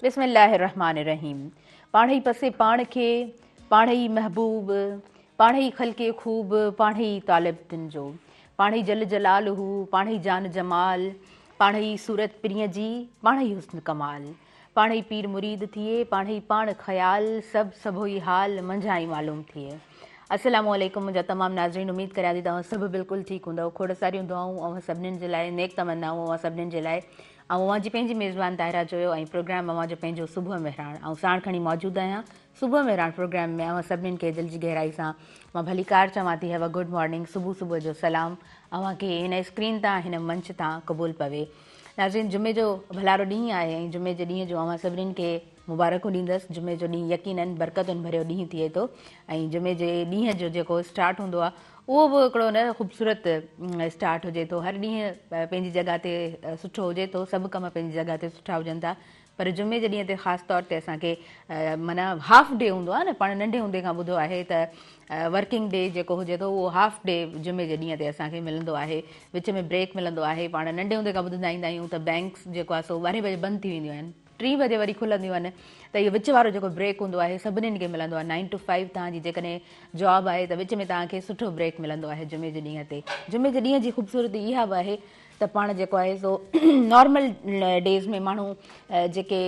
बिस्मिल्लाहिर्रहमानिर्रहीम। पाण ही पसे पाण खे, पाण ही महबूब, पाण ही खलके खूब, पाण ही तालिब दिन जो, पाण ही जल जलालहू, पाण ही जान जमाल, पाण ही सूरत प्रिय जी, पाण ही हुस्न कमाल, पाण ही पीर मुरीद थिए, पाण ही पाण ख़याल, सभु ही हाल मंझां ई मालूम थिए। अस्सलामु अलैकुम मुंहिंजा तमामु नाज़रीन, उमेद करियां थी तव्हां सभु बिल्कुलु ठीकु हूंदव। खोड़ सारियूं दुआऊं अव्हां सभिनीनि जे लाइ, नेक तमन्नाऊं अव्हां सभिनीनि जे लाइ। ऐं अव्हां जी पंहिंजी मेज़बान ताहिरा जोयो ऐं प्रोग्राम अव्हां जो पंहिंजो सुबुह मेहरान, ऐं साण खणी मौजूदु आहियां सुबुह मेहरान प्रोग्राम में। अव्हां सभिनीनि खे दिलि जी गहराई सां मां भलीकार चवां थी, हैव अ गुड मॉर्निंग, सुबुह जो सलाम अव्हां खे हिन स्क्रीन तां, हिन मंच तां क़बूल पवे। नाज़रीन, जुमे जो भलारो ॾींहुं आहे ऐं जुमे जे ॾींहं जो अव्हां सभिनीनि खे मुबारकूं ॾींदसि। जुमे जो ॾींहुं यकीननि बरकतुनि भरियो ॾींहुं थिए थो ऐं जुमे जे ॾींहं जो जेको स्टार्ट हूंदो आहे उहो बि हिकिड़ो न ख़ूबसूरत स्टार्ट हुजे थो। हर ॾींहुं पंहिंजी जॻह ते सुठो हुजे थो, सभु कम पंहिंजी जॻह ते सुठा हुजनि था, पर जुमे जे ॾींहं ते ख़ासि तौर ते असांखे माना हाफ डे हूंदो आहे न, पाण नंढे हूंदे खां ॿुधो आहे त वर्किंग डे जेको हुजे थो उहो हाफ डे जुमे जे ॾींहं ते असांखे मिलंदो आहे, विच में ब्रेक मिलंदो आहे। पाण नंढे हूंदे खां ॿुधंदा ईंदा आहियूं त बैंक्स जेको आहे सो 12 बजे बंदि थी वेंदियूं आहिनि, 3 बजे वरी खुलंदियूं आहिनि, त इहो विच वारो जेको ब्रेक हूंदो आहे सभिनीनि खे मिलंदो आहे। 9 to 5 तव्हांजी जेकॾहिं जॉब आहे त विच में तव्हांखे सुठो ब्रेक मिलंदो आहे जुमे जे ॾींहं ते। जुमे जे ॾींहं जी ख़ूबसूरती इहा बि आहे त पाण जेको आहे सो नॉर्मल डेज़ में माण्हू जेके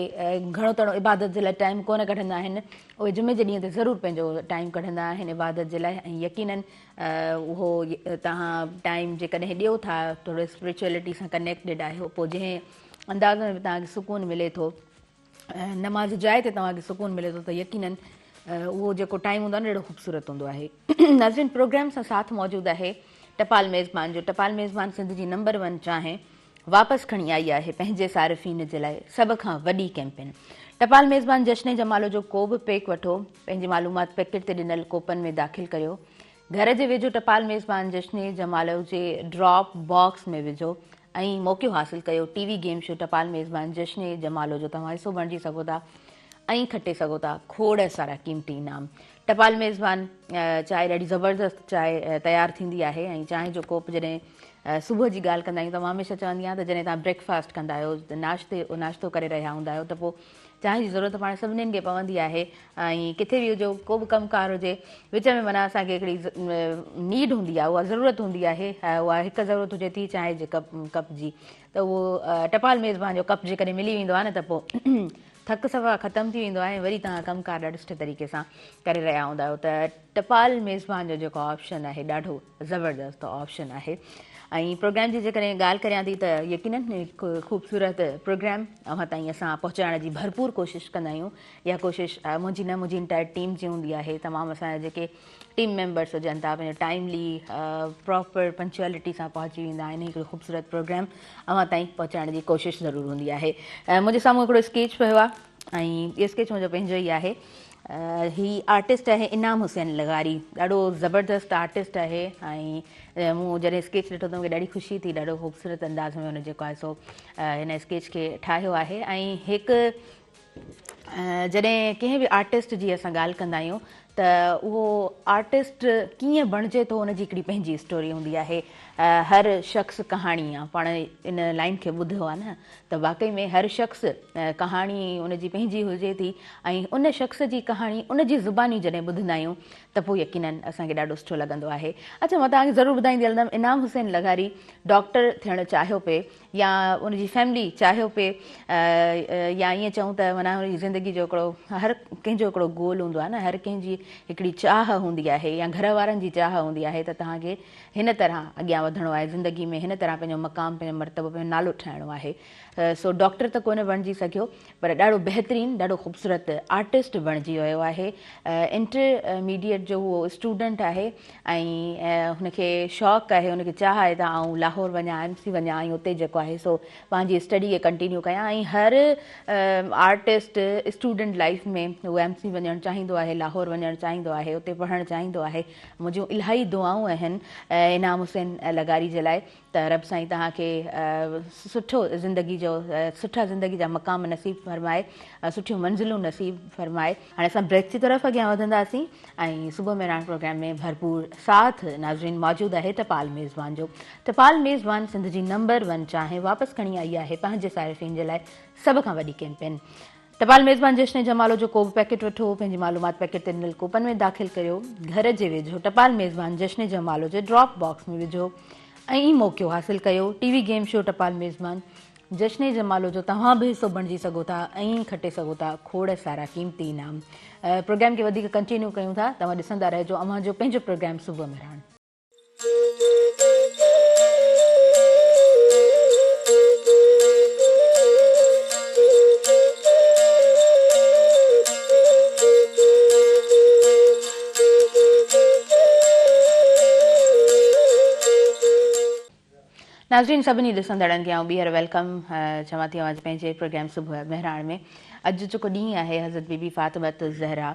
घणो तणो इबादत जे लाइ टाइम कोन कढंदा आहिनि, उहे जुमे जे ॾींहं ते ज़रूरु पंहिंजो टाइम कढंदा आहिनि इबादत जे लाइ। ऐं यकीननि उहो तव्हां टाइम जेकॾहिं ॾियो था थोरो स्पिरिचुअलिटी सां कनेक्टेड आहे, पोइ जंहिं अंदाज़ में तव्हांखे सुकून मिले थो, नमाज़ जाइ ते तव्हांखे सुकून मिले थो, त यकीननि उहो जेको टाइम हूंदो आहे न अहिड़ो ख़ूबसूरत हूंदो आहे। नाज़रीन, प्रोग्राम सां साथ मौजूदु आहे टपाल मेज़बान जो। टपाल मेज़बान सिंध जी नंबर 1 चांहि वापसि खणी आई आहे पंहिंजे सारिफ़ीन जे लाइ सभ खां वॾी कैंपेन। टपाल मेज़बान जश्न जमालो जो को बि पैक वठो, पंहिंजी मालूमात पैकेट ते ॾिनल कोपन में दाख़िल करियो, घर जे वेझो टपाल मेज़बान जश्न जमालो जे ड्रॉप बॉक्स में विझो ऐं मौक़ियो हासिलु कयो टीवी गेम शो टपाल मेज़बान जश्न जमालो जो। तव्हां हिसो बणिजी सघो था ऐं खटे सघो था खोड़ सारा क़ीमती इनाम। टपाल मेज़बान चांहि ॾाढी ज़बरदस्त चांहि तयारु थींदी आहे ऐं चांहि जो कोप जॾहिं सुबुह जी ॻाल्हि कंदा आहियूं त मां हमेशह चवंदी आहियां त जॾहिं तव्हां ब्रेकफास्ट कंदा आहियो, नाश्तो करे रहिया हूंदा आहियो, त पोइ चांहि जी ज़रूरत पाण सभिनीनि खे पवंदी आहे। ऐं किथे बि हुजो, को बि कमुकार हुजे, विच में माना असांखे हिकिड़ी नीड हूंदी आहे, उहा ज़रूरत हूंदी आहे, उहा हिकु ज़रूरत हुजे थी चांहि जे कप जी, त उहो टपाल मेज़बान जो कप जेकॾहिं मिली वेंदो आहे न त पोइ थक सफ़ा ख़तमु थी वेंदो आहे, वरी तव्हां कमुकार ॾाढे सुठे तरीक़े सां करे रहिया हूंदा आहियो। त टपाल मेज़बान जो जेको ऑप्शन आहे ॾाढो ज़बरदस्त ऑप्शन आहे। ऐं प्रोग्राम जी जेकॾहिं ॻाल्हि करियां थी त यकीननि हिकु ख़ूबसूरत प्रोग्राम अव्हां ताईं असां पहुचाइण जी भरपूर कोशिशि कंदा आहियूं। इहा कोशिशि मुंहिंजी न, मुंहिंजी इंटायर टीम जी हूंदी आहे। तमामु असांजा जेके टीम मेंबर्स हुजनि था पंहिंजो टाइमली प्रॉपर पंक्चुअलिटी सां पहुची वेंदा आहिनि। हिकिड़ो ख़ूबसूरत प्रोग्राम अव्हां ताईं पहुचाइण जी कोशिशि ज़रूरु हूंदी आहे। मुंहिंजे साम्हूं हिकिड़ो स्केच पियो आहे ऐं इहो स्केच मुंहिंजो पंहिंजो ई आहे। ही आर्टिस्ट आहे इनाम हुसैन लगारी, ॾाढो ज़बरदस्त आर्टिस्ट आहे ऐं मूं जॾहिं स्केच ॾिठो त मूंखे ॾाढी ख़ुशी थी। ॾाढो ख़ूबसूरत अंदाज़ में हुन जेको आहे सो हिन स्केच खे ठाहियो आहे। ऐं हिकु जॾहिं कंहिं बि आर्टिस्ट जी असां ॻाल्हि कंदा आहियूं त उहो आर्टिस्ट कीअं बणिजे थो, उनजी हिकिड़ी पंहिंजी स्टोरी हूंदी आहे। हर शख़्स कहाणी आहे, पाण इन लाइन खे ॿुधो आहे न, त वाक़ई में हर शख़्स कहाणी उनजी पंहिंजी हुजे थी ऐं उन शख़्स जी कहाणी उनजी ज़ुबानी जॾहिं ॿुधंदा आहियूं त पोइ यकीननि असांखे ॾाढो सुठो लॻंदो आहे। अच्छा, मां तव्हांखे ज़रूरु ॿुधाईंदी हलंदमि, इनाम हुसैन लगारी डॉक्टर थियणु चाहियो पिए या उनजी फैमिली चाहियो पिए, या ईअं चऊं त माना हुनजी ज़िंदगी जो हिकिड़ो, हर कंहिंजो हिकिड़ो गोल हूंदो आहे न, हर कंहिंजी हिकिड़ी चाह हूंदी आहे या घर वारनि जी चाह हूंदी आहे त तव्हांखे हिन तरह अॻियां वधिणो आहे ज़िंदगी में, हिन तरह पंहिंजो मक़ाम, पंहिंजो मर्तबो, पंहिंजो नालो ठाहिणो आहे। सो डॉक्टर त कोन बणिजी सघियो, पर ॾाढो बहितरीनु, ॾाढो ख़ूबसूरत आर्टिस्ट बणिजी वियो आहे। इंटरमीडिएट जो उहो स्टूडेंट आहे ऐं हुनखे शौक़ु आहे, हुनखे चाह आहे त आउं लाहौर वञा, MC वञा ऐं उते जेको आहे सो पंहिंजी स्टडी खे कंटिन्यू कयां। ऐं हर आर्टिस्ट स्टूडेंट लाइफ में उहो MC वञणु चाहींदो आहे, लाहौर वञणु चाहींदो आहे, उते पढ़णु चाहींदो आहे। मुंहिंजूं इलाही दुआऊं आहिनि इनाम हुसैन लगारी जे लाइ त रब साईं तव्हांखे सुठो ज़िंदगी जो, सुठा ज़िंदगी जा मक़ाम नसीब फरमाए, सुठियूं मंज़िलूं नसीब फरमाए। हाणे असां ब्रेक जी तरफ़ अॻियां वधंदासीं ऐं सुबुह मेहरान प्रोग्राम में भरपूर साथ नाज़रीन मौजूदु आहे टपाल मेज़बान जो। टपाल मेज़बान सिंध जी नंबर 1 चांहि वापसि खणी आई आहे पंहिंजे सारिफ़ीन जे लाइ सभ खां वॾी कैंपेन। टपाल मेज़बान जश्न जमालो जो को बि पैकेट वठो, पंहिंजी मालूमात पैकेट ते ॾिनल कूपन में दाख़िल करियो, घर जे वेझो टपाल मेज़बान जश्न जमालो जे ड्रॉप बॉक्स में विझो ऐं मौक़ो हासिल कयो टीवी गेम शो टपाल मेज़बान जश्न जमालो जो तव्हां बि हिसो बणिजी सघो था ऐं खटे सघो था खोड़ सारा क़ीमती इनाम। प्रोग्राम खे वधीक कंटिन्यू कयूं था, तव्हां ॾिसंदा रहिजो अव्हां जो पंहिंजो प्रोग्राम सुबुह में रहण। नाज़रीन सभिनी ॾिसंदड़नि खे आउं ॿीहर वेलकम चवां थी आवाज़ पंहिंजे प्रोग्राम सुबुह बहिराण में। अॼु जेको ॾींहुं आहे हज़रत बीबी फ़ातिमत ज़हरा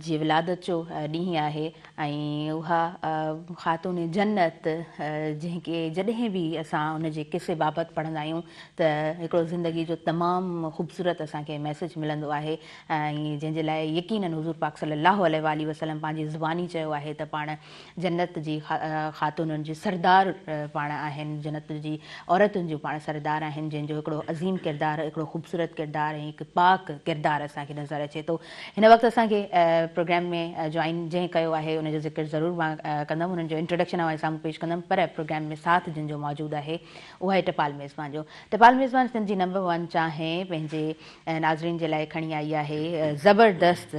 जी विलादत जो ॾींहुं आहे ऐं उहा ख़ातून जन्नत जंहिंखे जॾहिं बि असां उनजे किसे बाबति पढ़ंदा आहियूं त हिकिड़ो ज़िंदगी जो तमामु ख़ूबसूरत असांखे मैसेज मिलंदो आहे ऐं जंहिंजे लाइ यकीनन हुज़ूर पाक सल्लल्लाहु अलैहि वसल्लम पंहिंजी ज़ुबानी चयो आहे त पाण जन्नत जी ख़ातूननि जी सरदार पाण आहिनि, जन्नत जी औरतुनि जूं पाण सरदार आहिनि जंहिंजो हिकिड़ो अज़ीम किरदारु, हिकिड़ो ख़ूबसूरत किरदारु ऐं हिकु पाक किरदारु असांखे नज़र अचे थो। हिन वक़्तु असांखे प्रोग्राम में जॉइन जंहिं कयो आहे उनजो ज़िक्र ज़रूरु मां कंदमि, उन्हनि जो इंट्रोडक्शन आवां साम्हूं पेश कंदमि, पर प्रोग्राम में साथ जिन जो मौजूदु आहे उहा आहे टपाल मेज़बान जो। टपाल मेज़बान सिंध जी नंबर 1 चाहे पंहिंजे नाज़रीन जे लाइ खणी आई आहे ज़बरदस्त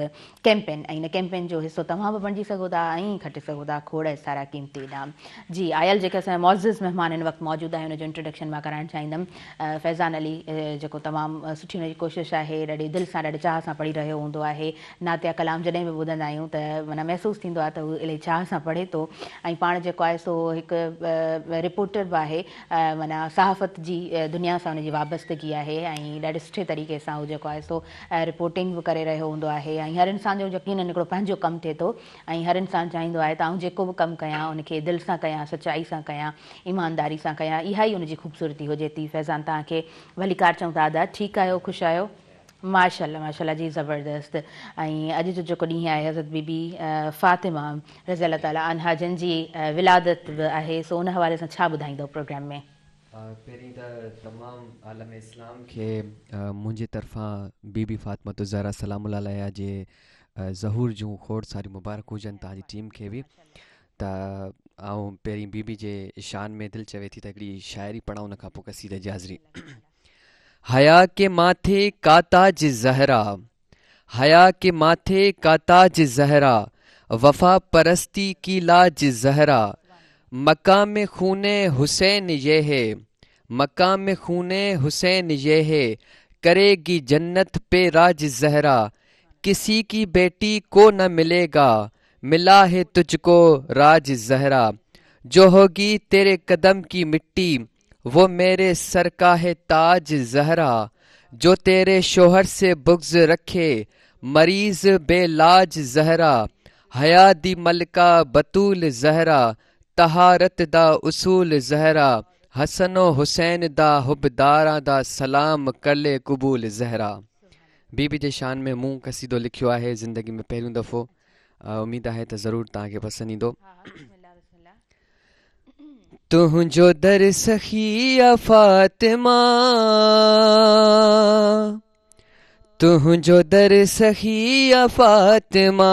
कैंपेन ऐं इन कैंपेन जो हिसो तव्हां बि बणिजी सघो था ऐं खटे सघो था खोड़ सारा क़ीमती इनाम। जी आयल जेके असांजा मुअज़्ज़िज़ महिमान हिन वक़्तु मौजूदु आहे उनजो इंट्रोडक्शन मां कराइणु चाहींदमि। फैज़ान अली जेको तमामु सुठी हुनजी कोशिशि आहे, ॾाढी दिलि सां ॾाढे चाह सां पढ़ी रहियो हूंदो आहे, नातिया कलाम जॾहिं बि ॿुधंदा आहियूं त माना महसूसु थींदो आहे त उहो इलाही चाह सां पढ़े थो ऐं पाण जेको आहे सो हिकु रिपोर्टर बि आहे, माना सहाफ़त जी दुनिया सां हुनजी वाबस्तगी आहे ऐं ॾाढे सुठे तरीक़े सां उहो जेको आहे सो रिपोर्टिंग बि करे रहियो हूंदो आहे ऐं हर इंसान जो यकीनन हिकिड़ो पंहिंजो कमु थिए थो ऐं हर इंसानु चाहींदो आहे त आउं जेको बि कमु कयां उनखे दिलि सां कयां, सचाई सां कयां, ईमानदारी सां कयां, इहा ई उनजी ख़ूबसूरती हुजे थी। फैज़ान तव्हांखे वलीकार चऊं था दादा, ठीकु आहियो, ख़ुशि आहियो? माशाल्लाह माशाल्लाह जी ज़बरदस्त। ऐं अॼु जो जेको ॾींहुं आहे हज़रत बीबी फ़ातिमा रज़ी अल्लाह ताला अन्हा जंहिंजी विलादत बि आहे सो उन हवाले सां छा ॿुधाईंदो प्रोग्राम में? पहिरीं त तमामु आलम इस्लाम खे मुंहिंजे तरफ़ां बीबी फ़ातिमा ज़हरा सलामुल अलैहा जे ज़हूर जूं खोड़ सारी मुबारक हुजनि तव्हांजी टीम खे बि। त ऐं पहिरीं बीबी जे शान में दिलि चवे थी त हिकिड़ी शाइरी पढ़ां, उन खां पोइ क़सीदे जी हाज़िरी। हया के माथे का ताज ज़हरा, हया के माथे का ताज ज़हरा, वफा परस्ती की लाज ज़हरा, मकाम खूने हुसैन ये है, मकाम खूने हुसैन ये है, करेगी जन्नत पे राज ज़हरा, किसी की बेटी को न मिलेगा, मिला है तुझको राज ज़हरा, जो होगी तेरे कदम की मिट्टी वो मेरे सर का है ताज ज़हरा, जो तेरे शोहर से बुग़्ज़ रखे मरीज बेलाज ज़हरा, हया दी मलका बतूल ज़हरा, तहारत दा उसूल ज़हरा, हसनो हुसैन दा हुबदारा दा सलाम करले क़बूल ज़हरा। बीबी जे शान में मूं क़सीदो लिखियो आहे ज़िंदगी में पहिरियों दफ़ो, उम्मीद आहे त ज़रूरु तव्हांखे पसंदि ईंदो। तुंहिंजो दर सखी फ़ातिमा, तुंहिंजो दर सखी फ़ातिमा,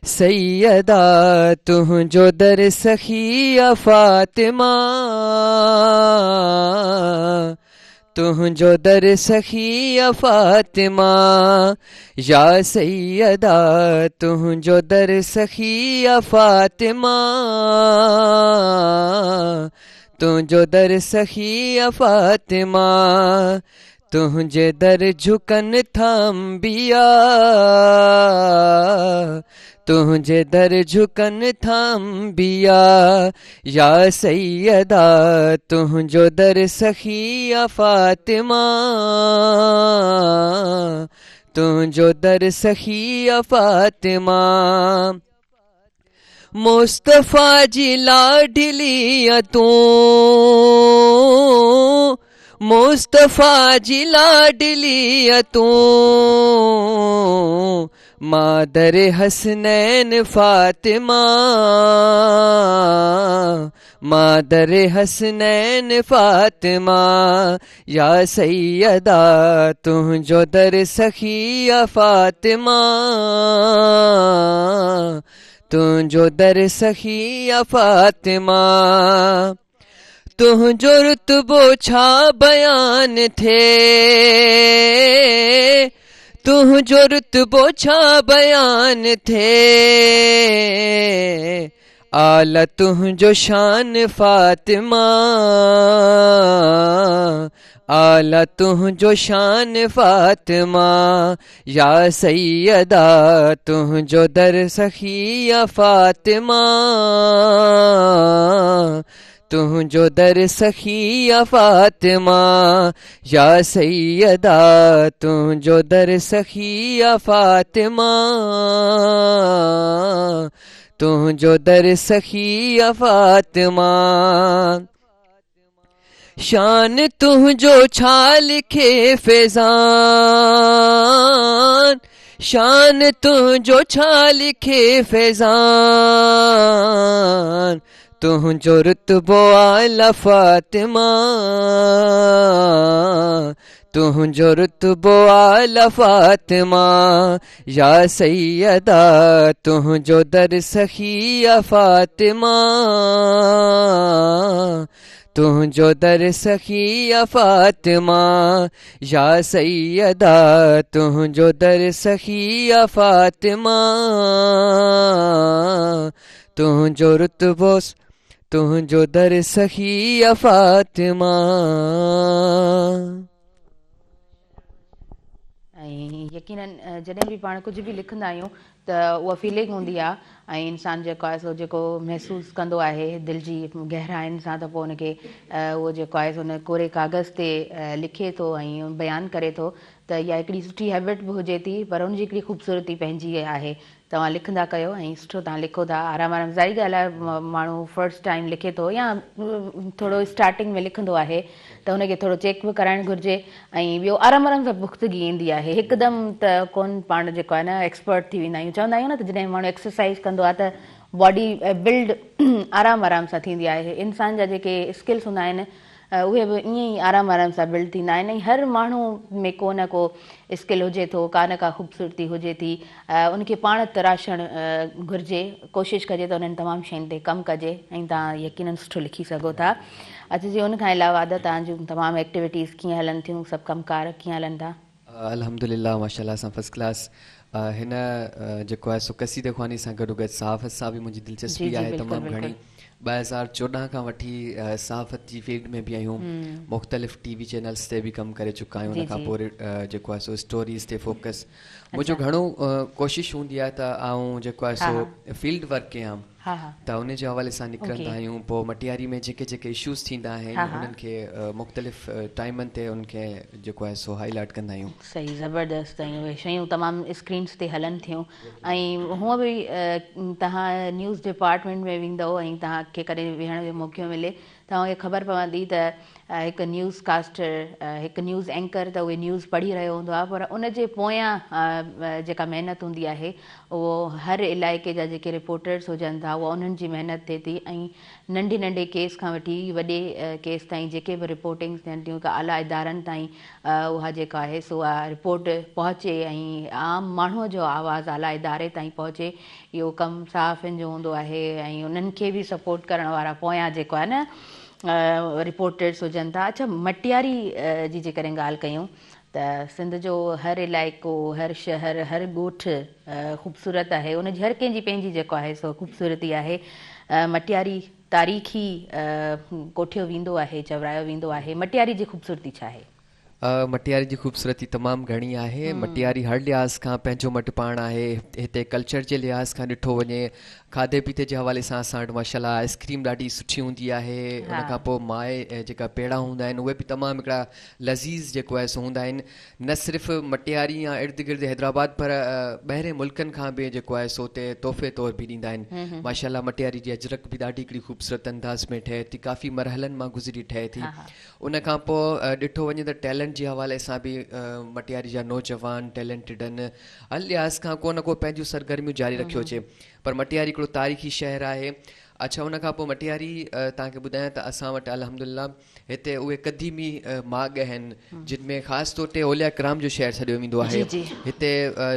सैयदा तुंहिंजो दर सखी फ़ातिमा, तुंहिंजो दर सखी फ़ातिमा, या सैयदा तुंहिंजो दर सखी फ़ातिमा, तुंहिंजो दर सखी फ़ातिमा, तुंहिंजे दर झुकन था अंबिया, तुंहिंजे दर झुकन था अंबिया, या सैयदा तुंहिंजो दर सखी फ़ातिमा, तुंहिंजो दर सखी फ़ातिमा, मुस्तफ़ा जी लाडली तूं, मुस्तफ़ा जी लाडली तूं, मादर हसनैन फ़ातिमा, मादर हसनैन फातिमा या सैयदा तुझो दर सखिया फातिमा तुझो दर सखिया फातिमा तुझो रुतबो छा बयान थे तुझो रुतबो छा बयान थे आला तुझो शान फातिमा आला तुझो शान फातिमा या सैयदा तुझो दर सखिया फातिमा तुझो दर सखिया फातिमा या सैयदा तुझो दर सखिया फातिमा तुझो दर सखिया फातिमा शान तुझो छा लिखे फैजान शान तुझो छा लिखे फैजान तुझो रुतबो आला फातिमा तुझो रुतबो आला फातिमा या सैयदा तुझो दर सखिया फातिमा तुझो दर सखिया फातिमा या सैयदा तुझो दर सखिया फातिमा तुझो रुतबो तुझो दर सखिया फातिमा। ऐं यकीनन जॾहिं बि पाण कुझु बि लिखंदा आहियूं त उहा फीलिंग हूंदी आहे ऐं इंसानु जेको आहे सो जेको महसूसु कंदो आहे दिलि जी गहराइनि सां त पोइ उनखे उहो जेको आहे सो उन कोरे कागज़ ते लिखे थो ऐं बयानु करे थो त इहा हिकिड़ी सुठी हैबिट बि हुजे थी पर उनजी हिकिड़ी ख़ूबसूरती पंहिंजी आहे। तव्हां लिखंदा कयो ऐं सुठो तव्हां लिखो था आराम आराम ज़ाहिरी ॻाल्हि आहे माण्हू फर्स्ट टाइम लिखे थो या थोरो स्टार्टिंग में लिखंदो आहे त हुनखे थोरो चेक बि कराइणु घुरिजे ऐं ॿियो आराम आराम सां पुख़्तगी ईंदी आहे हिकदमि त कोन पाण जेको आहे न एक्सपर्ट थी वेंदा आहियूं चवंदा आहियूं न त जॾहिं माण्हू एक्सरसाइज़ कंदो आहे त बॉडी बिल्ड आराम आराम सां थींदी आहे इंसान जा जेके स्किल्स हूंदा आहिनि उहे बि ईअं ई आराम आराम सां बिल्ड थींदा आहिनि ऐं हर माण्हू में को न को स्किल हुजे थो का न का ख़ूबसूरती हुजे थी उनखे पाण तराशणु घुरिजे कोशिशि कजे त उन्हनि तमामु शयुनि ते कमु कजे ऐं तव्हां यकीनन सुठो लिखी सघो था। अच्छा जी उनखां अलावा त तव्हांजूं तमामु एक्टिविटीज़ कीअं हलनि थियूं सभु कमकार कीअं हलनि था? अल्हम्दुलिल्लाह माशाल्लाह सां फर्स्ट क्लास हिन जेको आहे सो कसीदे ख़्वानी सां गॾोगॾु सहाफ़त सां बि मुंहिंजी दिलचस्पी आहे तमामु घणी 2014 खां वठी सहाफ़त जी फील्ड में बि आहियूं मुख़्तलिफ़ टीवी चैनल्स ते बि कमु करे चुका आहियूं उनखां पोइ जेको आहे सो स्टोरीज़ ते फोकस मुंहिंजो घणो कोशिशि हूंदी आहे त आउं जेको आहे सो फील्ड वर्क कयां त उन जे हवाले सां निकिरंदा आहियूं पोइ मटियारी में जेके जेके इशूज़ थींदा आहिनि उन्हनि खे मुख़्तलिफ़ टाइमनि ते उनखे जेको आहे सो हाईलाइट कंदा आहियूं। सही ज़बरदस्त ऐं उहे शयूं तमामु स्क्रीन्स ते हलनि थियूं ऐं हूअं बि तव्हां न्यूज़ डिपार्टमेंट में वेंदव ऐं तव्हांखे कॾहिं वेहण जो मौक़ो मिले तव्हांखे ख़बर पवंदी त हिकु न्यूज़ कास्टर हिकु न्यूज़ एंकर त उहे न्यूज़ पढ़ी रहियो हूंदो आहे पर उनजे पोयां जेका महिनत हूंदी आहे उहो हर इलाइक़े जा जेके रिपोर्टर्स हुजनि था उहा उन्हनि जी महिनत थिए थी ऐं नंढे नंढे केस खां वठी वॾे केस ताईं जेके बि रिपोर्टिंग्स थियनि थियूं का आला इदारनि ताईं उहा जेका आहे सो आहे रिपोर्ट पहुचे ऐं आम माण्हूअ जो आवाज़ु आला इदारे ताईं पहुचे इहो कमु सहाफ़ियुनि जो हूंदो आहे ऐं उन्हनि खे बि सपोर्ट करण वारा पोयां जेको आहे न रिपोर्टर्स हुजनि था। अच्छा मटियारी जी जेकॾहिं ॻाल्हि कयूं त सिंध जो हर इलाइक़ो हर शहर हर ॻोठु ख़ूबसूरत आहे उनजी हर कंहिंजी पंहिंजी जेको आहे सो ख़ूबसूरती आहे मटियारी तारीख़ी कोठियो वेंदो आहे चवरायो वेंदो आहे मटियारी जी ख़ूबसूरती छा आहे? मटियारी जी ख़ूबसूरती तमामु घणी आहे मटियारी हर लिहाज़ खां पंहिंजो मटि पाण आहे हिते कल्चर जे लिहाज़ खां ॾिठो वञे खाधे पीते जे हवाले सां असां वटि माशाल्लाह आइस्क्रीम ॾाढी सुठी हूंदी आहे उनखां पोइ माए जेका पेड़ा हूंदा आहिनि उहे बि तमामु हिकिड़ा लज़ीज़ जेको आहे सो हूंदा आहिनि न सिर्फ़ु मटियारी या इर्द गिर्द हैदराबाद पर ॿाहिरि मुल्कनि खां बि जेको आहे सो उते तोहफ़े तौर बि ॾींदा आहिनि माशाल्लाह मटियारी जी अजरक बि ॾाढी हिकिड़ी ख़ूबसूरत अंदाज़ में ठहे थी काफ़ी मरहलनि मां गुज़री ठहे थी उनखां पोइ ॾिठो वञे त टैलेंट जे हवाले सां बि मटियारी जा नौजवान टैलेंटेड आहिनि हर लिहाज़ खां को न को पंहिंजूं सरगर्मियूं जारी रखियो अचे पर मटियारी हिकिड़ो तारीख़ी शहर आहे अच्छा उन खां पोइ मटियारी तव्हांखे ॿुधायां त असां वटि अल्हम्दुलिल्लाह हिते उहे क़दीमी माॻ आहिनि जिन में ख़ासि तौर ते औलिया कराम जो शहरु सॾियो वेंदो आहे। जी। हिते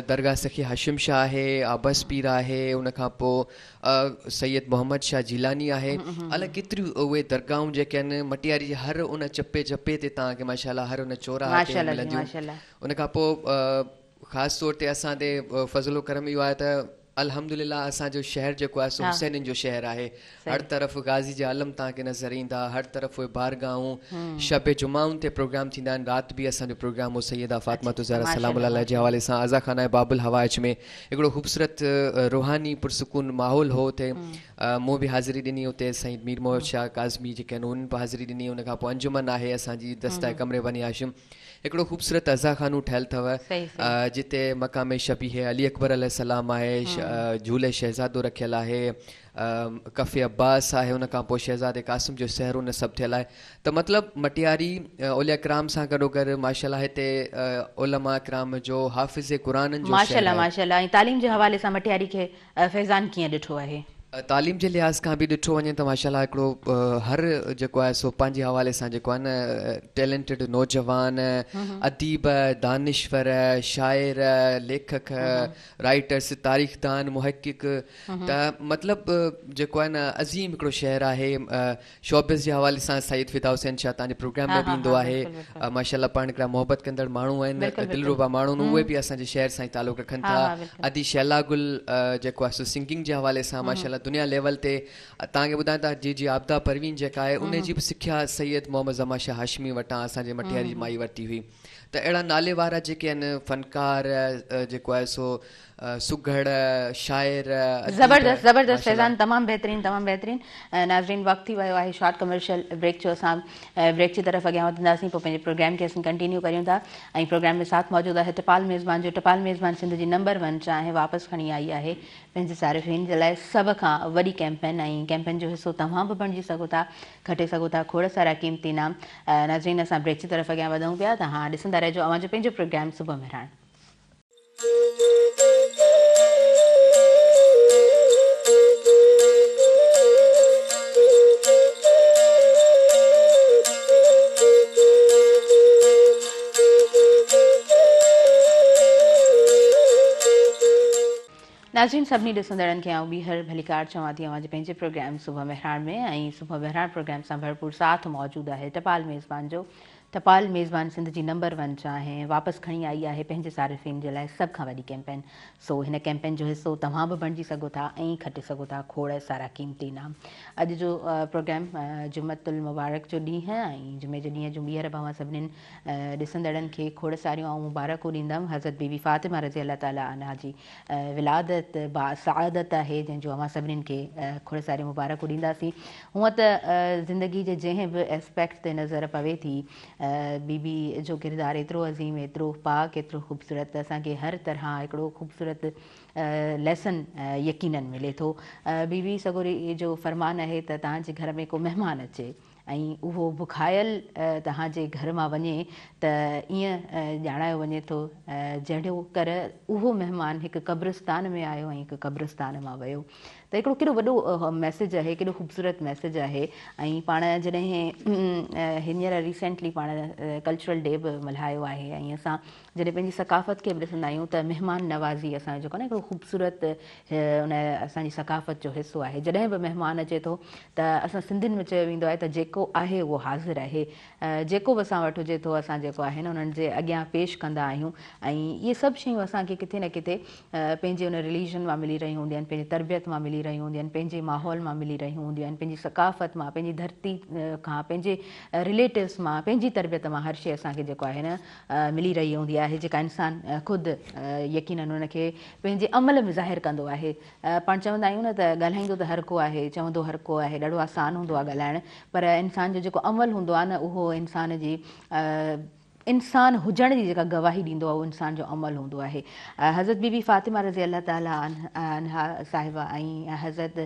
दरगाह सखी हाशिम शाह आहे, आबस पीर आहे, उन खां पोइ सैयद मोहम्मद शाह जीलानी आहे। अलाए केतिरियूं उहे दरगाहूं जेके आहिनि मटियारी जे हर उन चपे चपे ते तव्हांखे माशाल्लाह हर उन चौराहे ते माशाल्लाह जी मिलंदियूं। माशाल्लाह। उन खां पोइ ख़ासि तौर ते असां ते फज़लो करम इहो आहे त अल्हम्दुलिल्लाह असांजो शहरु जेको आहे सो हुसैननि जो शहरु आहे। हर तरफ़ गाज़ी जा आलम तव्हांखे नज़र ईंदा, हर तरफ़ उहे बारगाहूं, शब जुमाउनि ते प्रोग्राम थींदा आहिनि। राति बि असांजो प्रोग्राम हो सैयदा फ़ातिमा ज़हरा सलामुल्लाह अलैहा जे हवाले सां अज़ा खाना बाबुल हवाइज में हिकिड़ो ख़ूबसूरत रूहानी पुरसकून माहौल हो हुते। मूं बि हाज़िरी ॾिनी हुते, साईं मीर मोहम्मद शाह काज़मी जेके आहिनि उन्हनि बि हाज़िरी ॾिनी। उन खां पोइ अंजुमन आहे असांजी दस्ता कमरे बनी हाशिम, हिकिड़ो ख़ूबसूरत अज़ा खानो ठहियलु अथव जिते मक़ाम शबीह अली अकबर अलैहिस्सलाम आहे, झूले शहज़ादो रखियलु आहे, कफ़े अब्बास आहे, उन खां पोइ शहज़ादे क़ासिम जो सहर उन सभु थियलु आहे। त मतिलबु मटियारी औलिया कराम सां गॾोगॾु माशाल्लाह हिते उलमा कराम जो हाफ़िज़े क़ुराननि जो माशाल्लाह माशाल्लाह। ऐं तालीम जे हवाले सां मटियारी खे फैज़ान कीअं ॾिठो आहे? तालीम जे लिहाज़ खां बि ॾिठो वञे त माशाल्लाह हिकिड़ो हर जेको आहे सो पंहिंजे हवाले सां जेको आहे न टैलेंटेड नौजवान अदीब, दानिश्वर, शाइर, लेखक, राइटर्स, तारीख़दान, मुहक़िक़, त मतिलबु जेको आहे न अज़ीम हिकिड़ो शहरु आहे। शोबिस जे हवाले सां सईद फिदा हुसैन शाह तव्हांजे प्रोग्राम में बि ईंदो आहे। माशाल्लाह पाण हिकिड़ा मोहबत कंदड़ माण्हू आहिनि, दिलरुबा माण्हू आहिनि, उहे बि असांजे शहर सां ई तालुक़ रखनि था। अदी शैला गुल जेको आहे सो सिंगिंग जे हवाले सां माशाल्लाह दुनिया लेवल ते तव्हांखे ॿुधायां था। जी आबदा परवीन जेका आहे उन जी बि सिख्या सैयद मोहम्मद ज़मा शाह हाशमी वटां असांजे मटियारी माई वरिती हुई। त अहिड़ा नाले वारा जेके आहिनि फ़नकार जेको आहे सो सुघड़ शाइर ज़बरदस्त ज़बरदस्त फैज़ान, तमामु बहितरीनु तमामु बहितरीनु। नाज़रीन वक़्तु थी वियो आहे शॉर्ट कमर्शियल ब्रेक जो। असां ब्रेक जी तरफ़ अॻियां वधंदासीं, पोइ पंहिंजे प्रोग्राम खे असीं कंटिन्यू करियूं था। ऐं प्रोग्राम में साथ मौजूदु आहे टपाल मेज़बान जो। टपाल मेज़बान सिंध जी नंबर 1 चाहे वापसि खणी आई आहे पंहिंजे सारिफ़ीन जे लाइ सभ खां वॾी कैंपेन। ऐं कैंपेन जो हिसो तव्हां बि बणिजी सघो था, खटे सघो था खोड़ सारा क़ीमती इनाम। नाज़रीन असां ब्रेक जी तरफ़ अॻियां वधूं पिया त हा ॾिसंदा रहिजो अवां जो पंहिंजो प्रोग्राम सुबुह मेहरान। नाज़रीन सभिनी ॾिसंदड़नि खे ॿीहर भलीकार चवां थी अवां जे पंहिंजे प्रोग्राम सुबुह मेहरान में। ऐं सुबुह मेहरान प्रोग्राम सां भरपूर साथ मौजूदु आहे टपाल मेज़बान जो। टपाल मेज़बान सिंध जी नंबर 1 चाहे वापसि खणी आई आहे पंहिंजे सारिफ़ीन जे लाइ सभ खां वॾी कैंपेन। सो हिन कैंपेन जो हिसो तव्हां बि बणिजी सघो था ऐं खटे सघो था खोड़ सारा क़ीमती इनाम। अॼु जो प्रोग्राम जुमतुल मुबारक जो ॾींहुं ऐं जुमे जे ॾींहं जो ॿीहर मां सभिनीनि ॾिसंदड़नि खे खोड़ सारियूं ऐं मुबारकूं ॾींदमि। हज़रत बीबी फ़ातिमा रज़ी अल्लाह ताला अन्हा जी विलादत बासआदत आहे जंहिंजो अवां सभिनीनि खे खोड़ सारियूं मुबारकूं ॾींदासीं। हूअं त ज़िंदगी जे जंहिं बि एस्पेक्ट ते नज़र पवे थी बीबी जो किरदारु एतिरो अज़ीम, एतिरो पाक, एतिरो ख़ूबसूरत, असांखे हर तरह हिकिड़ो ख़ूबसूरत लेसन यकीनन मिले थो। बीबी सगोरी जो फरमान आहे त तव्हांजे घर में को महिमान अचे ऐं उहो बुखायल तव्हांजे घर मां वञे त ईअं ॼाणायो वञे थो जहिड़ो कर उहो महिमान हिकु क़ब्रिस्तान में आयो ऐं हिकु क़ब्रिस्तान मां वियो। त हिकिड़ो केॾो वॾो मैसेज आहे, केॾो ख़ूबसूरत मैसेज आहे। ऐं पाण जॾहिं हींअर रिसेंटली पाण कल्चरल डे बि मल्हायो आहे ऐं असां जॾहिं पंहिंजी सकाफ़त खे बि ॾिसंदा आहियूं त महिमान नवाज़ी असांजो जेको आहे न हिकिड़ो ख़ूबसूरत उन असांजी सकाफ़त जो हिसो आहे। जॾहिं बि महिमान अचे थो त असां सिंधियुनि में चयो वेंदो आहे त जेको आहे उहो हाज़िर आहे। जेको बि असां वटि हुजे थो असां जेको आहे न उन्हनि जे अॻियां पेश कंदा आहियूं। ऐं इहे सभु शयूं असांखे किथे न किथे पंहिंजे उन रिलीजन मां मिली रहियूं हूंदियूं आहिनि, पंहिंजी तरबियत मां मिली रहियूं हूंदियूं आहिनि, पंहिंजे माहौल मां मिली रहियूं हूंदियूं आहिनि, पंहिंजी सकाफ़त मां, पंहिंजी धरती खां, पंहिंजे रिलेटिव्स मां, पंहिंजी तरबियत मां हर शइ असांखे जेको आहे न मिली रही हूंदी आहे जेका इंसानु ख़ुदि यकीनन उनखे पंहिंजे अमल में ज़ाहिर कंदो आहे। पाण चवंदा आहियूं न त ॻाल्हाईंदो त हर को आहे, चवंदो हर को आहे, ॾाढो आसानु हूंदो आहे ॻाल्हाइणु, पर इंसान जो जेको अमल हूंदो आहे न उहो इंसान जी इंसान हुजण जी जेका गवाही ॾींदो आहे उहो इंसान जो अमल हूंदो आहे। हज़रत बीबी फ़ातिमा रज़ी अल्लाह ताला अन्हा साहिबा ऐं हज़रत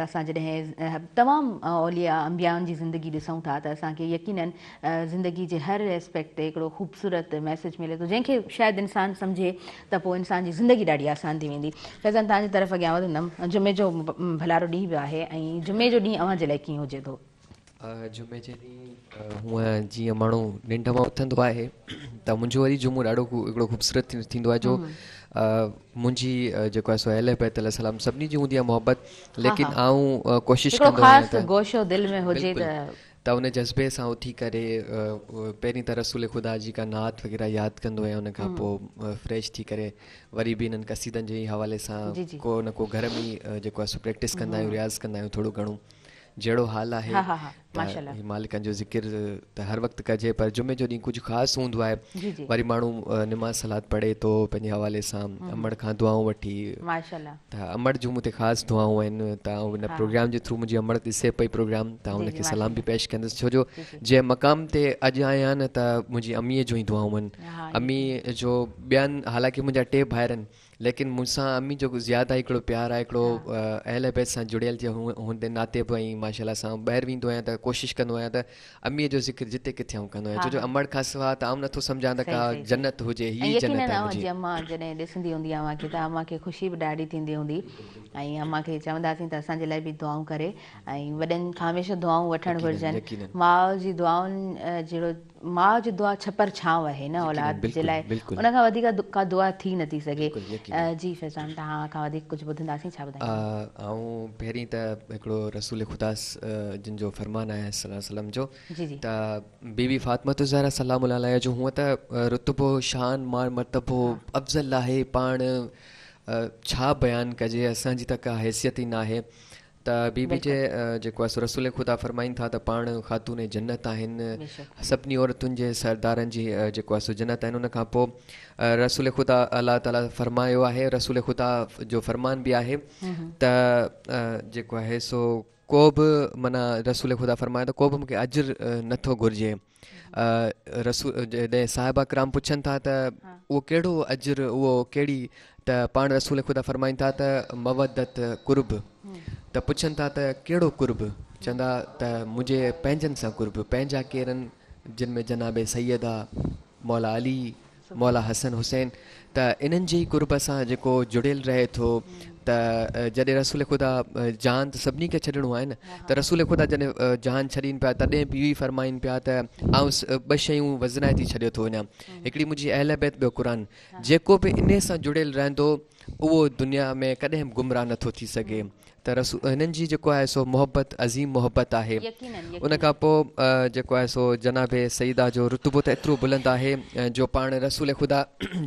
असां जॾहिं तमामु औलिया अंबियाउनि जी ज़िंदगी ॾिसूं था त असांखे यकीनन ज़िंदगी जे हर एस्पेक्ट ते हिकिड़ो ख़ूबसूरत मैसेज मिले थो जंहिंखे शायदि इंसानु सम्झे त पोइ इंसान जी ज़िंदगी ॾाढी आसान थी वेंदी। फैज़ान तव्हांजी तरफ़ अॻियां वधंदमि। जुमे जो भलारो ॾींहुं बि आहे ऐं जुमे जो ॾींहुं अव्हां जे लाइ कीअं हुजे थो? जुमे जे ॾींहुं हूअं जीअं माण्हू निंड मां उथंदो आहे त मुंहिंजो वरी जुमो ॾाढो हिकिड़ो ख़ूबसूरत थींदो आहे जो मुंहिंजी जेको आहे सो अहल बैत अलैहिस्सलाम सभिनी जी हूंदी आहे मोहबत, लेकिन आऊं कोशिशि हिकिड़ो कंदो आहियां ख़ासि गोशो दिलि में हुजे त उन जज़्बे सां उथी करे पहिरीं त रसूल ख़ुदा जी का नात वग़ैरह यादि कंदो आहियां। उन खां पोइ फ्रेश थी करे वरी बि इन्हनि क़सीदनि जे हवाले सां को न को घर में जेको आहे सो प्रैक्टिस कंदा आहियूं, रियाज़ कंदा आहियूं थोरो घणो जहिड़ो हाल आहे त मालिकनि जो ज़िकिर त हर वक़्तु कजे, पर जुमे जो ॾींहुं कुझु ख़ासि हूंदो आहे। वरी माण्हू निमाज़ सलाद पढ़े थो पंहिंजे हवाले सां, अमड़ खां दुआऊं वठी त अमड़ जूं मूं ते ख़ासि दुआऊं आहिनि त हिन प्रोग्राम जे थ्रू मुंहिंजी अमड़ ॾिसे पई प्रोग्राम त हुनखे सलाम बि पेश कंदुसि, छो जो जंहिं मक़ाम ते अॼु आहियां न त मुंहिंजी अमीअ जो ई दुआऊं आहिनि। अमी जो ॿियनि हालांकि मुंहिंजा 2 भाइर आहिनि, लेकिन मूंसां अमी जो ज़्यादा हिकिड़ो प्यारु आहे, हिकिड़ो अहल बैत सां जुड़ियल जे हूंदे नाते बि ऐं माशाअल्लाह सां ॿाहिरि वेंदो आहियां त कोशिशि कंदो आहियां त अमीअ जो ज़िक्र जिते किथे आऊं कंदो आहियां, छो जो अमड़ खां सवाइ त आऊं नथो सम्झां त का जन्नत हुजे, हीअ जन्नत आहे मुंहिंजी। अम्मा जॾहिं ॾिसंदी हूंदी अव्हां खे त अम्मा खे ख़ुशी बि ॾाढी थींदी हूंदी ऐं अम्मा खे चवंदासीं त असांजे लाइ बि दुआऊं करे ऐं वॾनि खां हमेशह दुआऊं वठणु घुरिजनि। माउ जी दुआउनि जहिड़ो माउ जी दुआ छपर छांव आहे न औलाद जे लाइ, उन खां वधीक का दुआ थी नथी सघे। जी फैज़ान तव्हां खां वधीक कुझु ॿुधंदासीं, छा ॿुधाईंदा? ऐं पहिरीं त हिकिड़ो रसूल ख़ुदा जिन जो फरमान आहे सल्लल्लाहु अलैहि वसल्लम जो त बीबी फ़ातिमा ज़हरा सलाम अलैहा जो हूअं त रुतबो शान मर्तबो अफ़ज़ल आहे, पाण छा बयानु कजे, असांजी त का हैसियत ई न आहे। त बीबी जे जेको आहे रसूल ख़ुदा फरमाइनि था त पाण ख़ातून जन्नत आहिनि, सभिनी औरतुनि जे सरदारनि जी जेको आहे सो जन्नत आहिनि। उन खां पोइ रसूल ख़ुदा अलाह ताला फरमायो आहे, रसूल ख़ुदा जो फरमान बि आहे त जेको आहे सो को बि माना रसूल ख़ुदा फरमाए त को बि मूंखे अजर नथो घुरिजे। जॾहिं साहिबा कराम पुछनि था त उहो कहिड़ो अजर, उहो कहिड़ी, त पाण रसूल ख़ुदा फरमाइनि था त मवदत कुर्ब, त पुछनि था त कहिड़ो कुर्ब, चवंदा त मुंहिंजे पंहिंजनि सां कुर्ब, पंहिंजा केरनि जिन में जनाबे सैयदा मौला अली मौला हसन हुसैन, त इन्हनि जी कुर्ब सां जेको जुड़ियल रहे थो त जॾहिं रसूल ख़ुदा जान त सभिनी खे छॾिणो आहे न, त रसूल ख़ुदा जॾहिं जान छॾीनि पिया तॾहिं बि इहो फरमाइनि पिया त आउं 2 शयूं वज़नाए थी छॾियो थो वञा, हिकिड़ी मुंहिंजी अहल बैत, ॿियो क़ुर। जेको बि इन सां जुड़ियल रहंदो उहो दुनिया में कॾहिं बि गुमराह नथो थी सघे। त हिननि जी जेको आहे सो मोहबत अज़ीम मोहबत आहे। उन खां पोइ जेको आहे सो जनाबे सईदा जो रुतबो त एतिरो बुलंद आहे जो पाण रसूल ख़ुदा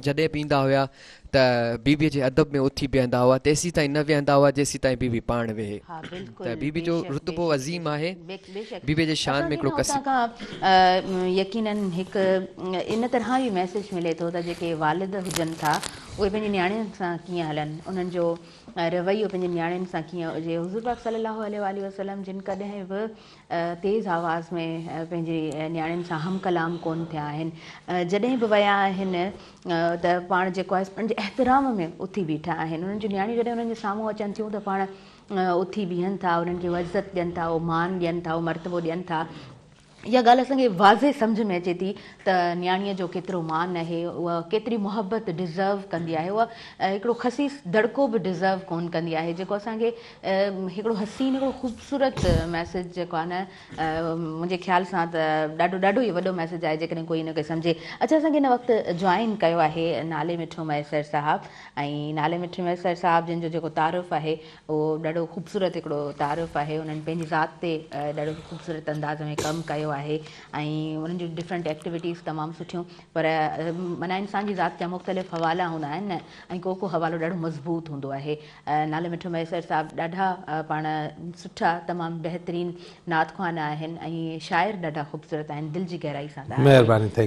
जॾहिं बि ईंदा हुया त बीबीअ जे अदब में उथी बीहंदा हुआ, तेसीं ताईं न विहंदा हुआ जेसीं ताईं बीबी पाण वेहे। त बीबी जो रुतबो अज़ीम आहे, बीबीअ जे शान में हिकिड़ो यकीनन हिकु इन तरह बि मैसेज मिले थो त जेके वालिद हुजनि था उहे पंहिंजी नियाणियुनि सां कीअं हलनि, उन्हनि जो रवैयो पंहिंजी नियाणियुनि सां कीअं हुजे। हुज़ूर पाक सल्लल्लाहु अलैहि वसल्लम जिन कॾहिं बि तेज़ आवाज़ में पंहिंजी नियाणियुनि सां हम कलाम कोन थिया आहिनि, जॾहिं बि विया आहिनि त पाण जेको आहे पंहिंजे एहतराम में उथी बीठा आहिनि। उन्हनि जूं नियाणियूं जॾहिं उन्हनि जे साम्हूं अचनि थियूं त पाण उथी बीहनि था, उन्हनि खे इज़त ॾियनि था, उहो मान ॾियनि था, उहो मर्तबो ॾियनि था। इहा ॻाल्हि असांखे वाज़े सम्झ में अचे थी त नियाणीअ जो केतिरो मान आहे, उहा केतिरी मुहबत डिज़र्व कंदी आहे, उहा हिकिड़ो खसीस दड़को बि डिज़र्व कोन कंदी आहे, जेको असांखे हिकिड़ो हसीन हिकिड़ो ख़ूबसूरत मैसेज जेको आहे न मुंहिंजे ख़्याल सां त ॾाढो ई वॾो मैसेज आहे जेकॾहिं कोई हिन खे सम्झे। अच्छा, असांखे हिन वक़्तु जॉइन कयो आहे नाले मिठो मैसर साहिबु, ऐं नाले मिठे मैसर साहिबु जिन जो जेको तारुफ़ आहे उहो ॾाढो ख़ूबसूरत हिकिड़ो तारुफ़ आहे। उन्हनि पंहिंजी ज़ात ते ॾाढो ख़ूबसूरत अंदाज़ में कमु कयो आहे ऐं उन्हनि जूं डिफरेंट एक्टिविटीज़ तमामु सुठियूं, पर माना इंसान जी ज़ात जा मुख़्तलिफ़ हवाला हूंदा आहिनि न, ऐं को हवालो ॾाढो मज़बूत हूंदो आहे। नाले मिठो मैसर साहिबु ॾाढा पाण सुठा तमामु बहितरीनु नात ख़्वान आहिनि ऐं शाइर ॾाढा ख़ूबसूरत आहिनि, दिलि जी गहराई सां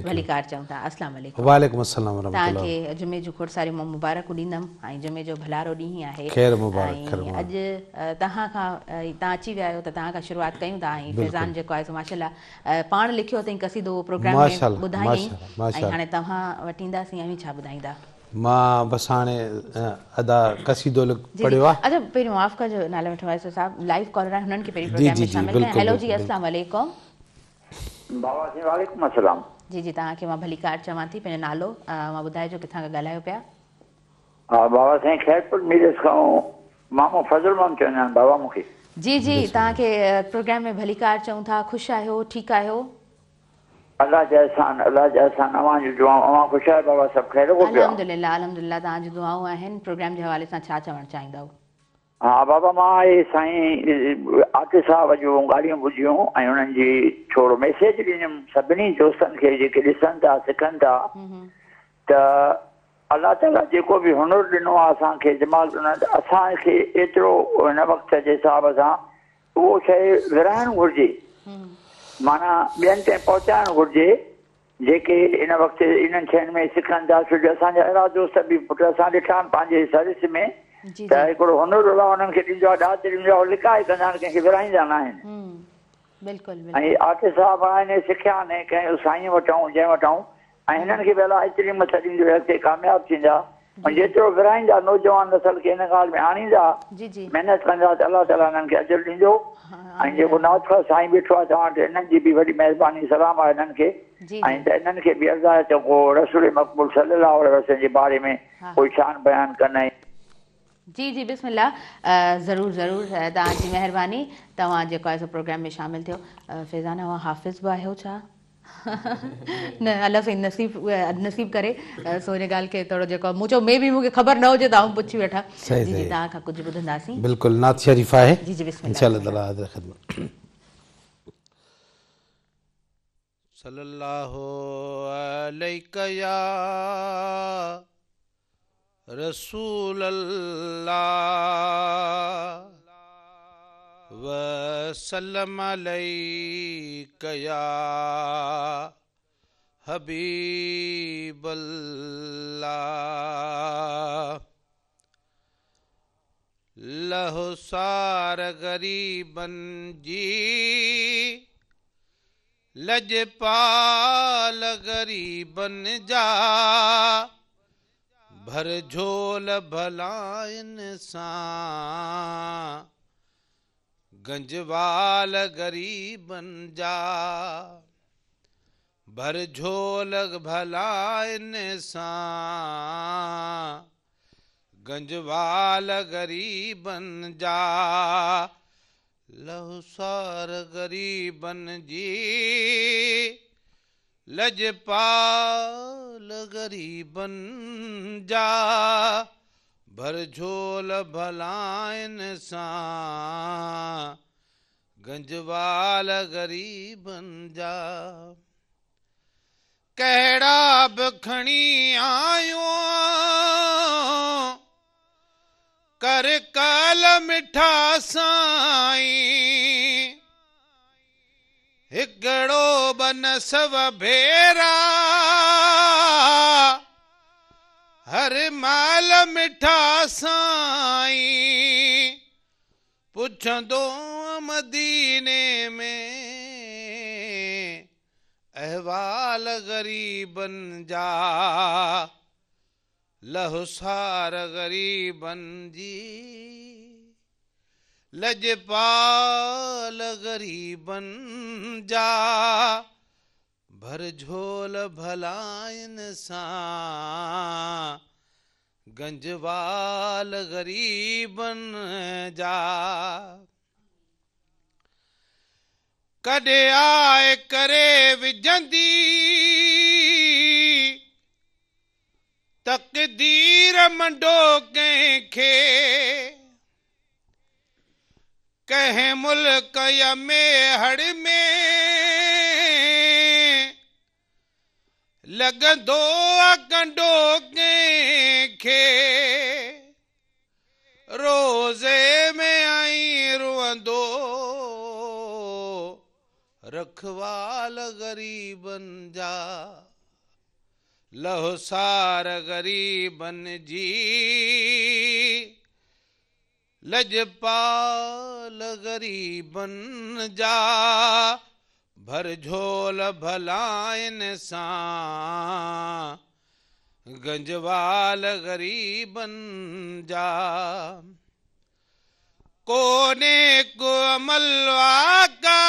भलीकार चऊं था। अस्सलाम वालेकुम। वालेकुम अस्सलाम व तव्हांखे जुमे जूं खोड़ सारियूं मुबारकूं ॾींदमि ऐं जुमे जो भलारो ॾींहुं आहे। ख़ैर मुबारक, ख़ैर ऐं अॼु तव्हां खां तव्हां अची विया आहियो त तव्हां खां शुरूआति कयूं था ऐं फैज़ान जेको आहे सो माशाल्लाह पाण लिखियो अथई कसीदो प्रोग्राम में माशाल्लाह, ॿुधाई माशाल्लाह, ऐं माशाल्लाह। हाणे तव्हां वटि ईंदासीं ऐं छा ॿुधाईंदा? मां बसि हाणे अदा कसीदो जी जी पढ़ियो आहे। अच्छा पहिरियों माफ़ कजो नाले वठो वाइसो साहब लाइव कॉलर आहे हुननि खे पहिरीं जी प्रोग्राम जी में जी शामिल कयां। बिल्कुलु हेलो जी बिल्कुलु अस्सलाम वालेकुम। बाबा जी वालेकुम अस्सलाम। जी जी तव्हांखे मां भलीकार चवां थी, पंहिंजो नालो मां ॿुधाइजो किथां खां ॻाल्हायो पिया? हा बाबा साईं खैरपुर मीरस खां मामो फज़ल माम चवंदा आहिनि बाबा मूंखे। जी जी तव्हांखे प्रोग्राम में भलीकार चऊं था। ख़ुशि आहियो? ठीकु आहियो? अल्लाह जा एहसान, अल्लाह जा एहसान, अव्हां जी दुआऊं। अव्हां ख़ुशि आहियो बाबा? सभु ख़ैर को पियो? अल्हम्दुलिल्लाह अल्हम्दुलिल्लाह तव्हांजी दुआऊं आहिनि। प्रोग्राम जे हवाले सां छा चवणु चाहींदव? हा बाबा मां इहे साईं आतिश साहब जूं ॻाल्हियूं ॿुधियूं ऐं उन्हनि जी थोरो मैसेज ॾिनमि सभिनी दोस्तनि खे जेके ॾिसनि था सिखनि था त अलाह ताला जेको बि हुनुरु ॾिनो आहे असांखे, दिमाग़ ॾिनो आहे, असांखे एतिरो हिन वक़्त जे हिसाब सां उहो शइ विराइणु घुरिजे, माना ॿियनि ताईं पहुचाइणु घुरिजे जेके इन वक़्तु इन्हनि शयुनि में सिखनि था। छो जो असांजा अहिड़ा दोस्त बि पुट असां ॾिठा आहिनि पंहिंजे सर्विस में जी त हिकिड़ो हुनुरु अलाह हुननि खे ॾींदो आहे, ॾात ॾींदो आहे, लिकाए कंदा आहिनि, कंहिंखे विराईंदा न आहिनि। बिल्कुलु ऐं आतिश साहब आहिनि सिखिया आहिनि कंहिं साईं वठूं जंहिं वठूं, ऐं हिननि खे बि अलाह एतिरी मत ॾींदो अॻिते कामयाबु थींदा ऐं जेतिरो विराईंदा नौजवान नसल खे हिन ॻाल्हि में आणींदा, जी जी महिनत कंदा त अलाह ताला हिननि खे अजर ॾींदो। ऐं जेको नाथुआ साईं बीठो आहे तव्हां वटि, हिननि जी बि वॾी महिरबानी सलाम आहे हिननि खे। जी ऐं त हिननि खे बि अर्ज़ु आहे त को रसूल मक़बूल सल्लल्लाहु अलैहि वसल्लम जे बारे में कोई शान बयानु कंदा आहिनि। जी जी बिस्मिल्लाह, ज़रूरु ज़रूरु तव्हांजी महिरबानी। तव्हां जेको आहे सो प्रोग्राम में शामिलु थियो। फैज़ान तव्हां हाफ़िज़ बि आहियो छा? न अलाह साईं नसीब करे सो हिन ॻाल्हि खे थोरो जेको मूं चयो में बि मूंखे ख़बर न हुजे त आउं पुछी वठां। सही जी जी सही तव्हां खां कुझु ॿुधंदासीं। बिल्कुलु नात शरीफ़ आहे जी जी बिस्मिल्लाह इंशाअल्लाह ताला हाज़िर ख़िदमत। सल्लल्लाहु अलैका या रसूल अल्लाह वसल्लम अलैका या हबीब अल्लाह। लहो सार गरीबन जी लजपाल गरीबन जा भर झोल भलाइन सां गंजवाल गरीबन जा भर झोल भलाइन सां गंजवाल गरीबन जा लहुसार गरीबन जी लजपाल गरीबन जा भर झोल भलाइन सां गंजवाल गरीबन जा। कहिड़ा बि खणी आयो कर काल मिठा साईं हिकिड़ो बन सव भेरा हर माल मिठा साईं पुछंदो मदीने में अहवाल गरीबन जा लहुसार गरीबन जी लजपाल गरीबन जा भर झोल भलाइन सां गंजवाल गरीबन जा। कॾे आए करे विझंदी तक़दीर मंडो कंहिंखे कंहिं मुल्क या मेहड़ में लॻंदो कंडो कंहिंखे रोज़े में आई रोअंदो रखवाल गरीबन जा लहुसार गरीबन जी लजपाल गरीबन जा भर झोल भलाइन सां गंजवाल गरीबन जा कोने को अमलवा का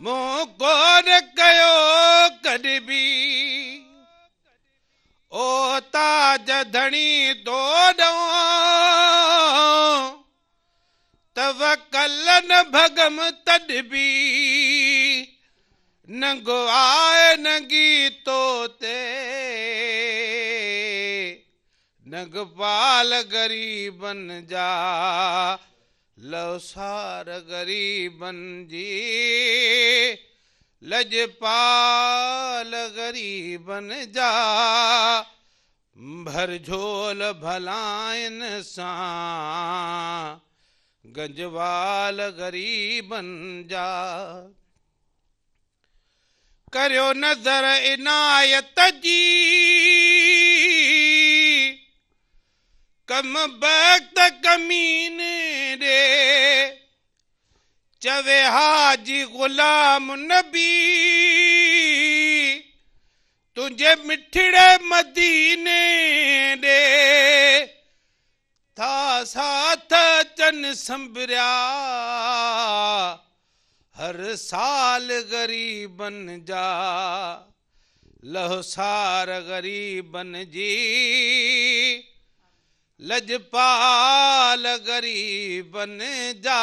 मूं कोन कयो कॾहिं बि ओ ताज धणी तो तवकलन भगम तडबी नंगो आए नंगी तोते नगपाल गरीबन जा लवसार गरीबन जी लजपाल गरीबन जा भर झोल भलाइन सां गंजवाल गरीबन जा करियो नज़र इनायत जी कम वक्त कमीन रे चवे हाजी गुलाम नबी तुझे मिठड़े मदीने रे था साथ चन संभरिया हर साल गरीबन जा लहसार गरीबन जी लजपाल गरीबन जा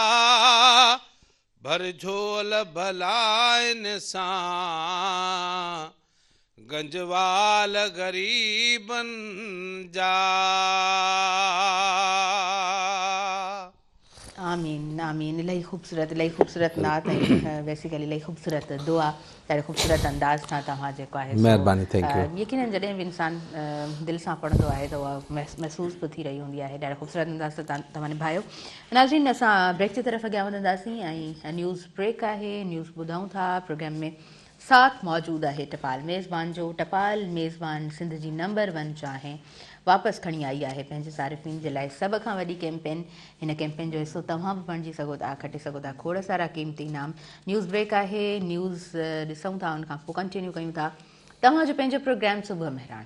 भर झोल भलाइन सां गंजवाल गरीबन जा। आमीन आमीन। इलाही ख़ूबसूरत नात ऐं बेसिकली इलाही ख़ूबसूरत दुआ ॾाढो ख़ूबसूरत अंदाज़ सां तव्हां जेको आहे महिरबानी, थैंक यू। यकीनन जॾहिं बि इंसानु दिलि सां पढ़ंदो आहे त उहा महसूस बि थी रही हूंदी आहे। ॾाढो ख़ूबसूरत अंदाज़ सां तव्हां निभायो। नाज़रीन, असां ब्रेक जी तरफ़ अॻियां वधंदासीं ऐं न्यूज़ ब्रेक आहे, न्यूज़ ॿुधूं था। प्रोग्राम में साथ मौजूदु आहे टपाल मेज़बान जो। टपाल मेज़बान सिंध जी नंबर 1 चाहे वापसि खणी आई आहे पंहिंजे सारिफ़ीन जे लाइ सभ खां वॾी कैंपेन। हिन कैंपेन जो हिसो तव्हां बि बणिजी सघो था, खटे सघो था खोड़ सारा क़ीमती इनाम। न्यूज़ ब्रेक आहे, न्यूज़ ॾिसूं था, उनखां पोइ कंटिन्यू कयूं था तव्हांजो पंहिंजो प्रोग्राम सुबुह मेहरान।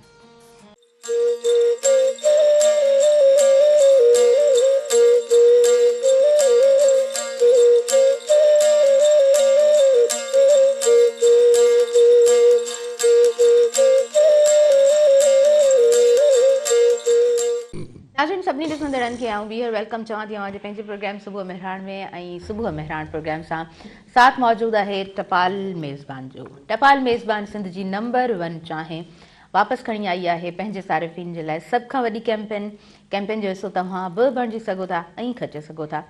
नाज़रीन, सभिनी ॾिसंदड़नि खे आऊं ॿीहर वेलकम चवां थी तव्हांजे पंहिंजे प्रोग्राम सुबुह मेहरान में। ऐं सुबुह मेहरान प्रोग्राम सां साथ मौजूदु आहे टपाल मेज़बान जो। टपाल मेज़बान सिंध जी नंबर 1 चाहे वापसि खणी आई आहे पंहिंजे सारिफ़ीन जे लाइ सभ खां वॾी कैंपेन जो हिसो तव्हां बि बणिजी सघो था ऐं खटे सघो था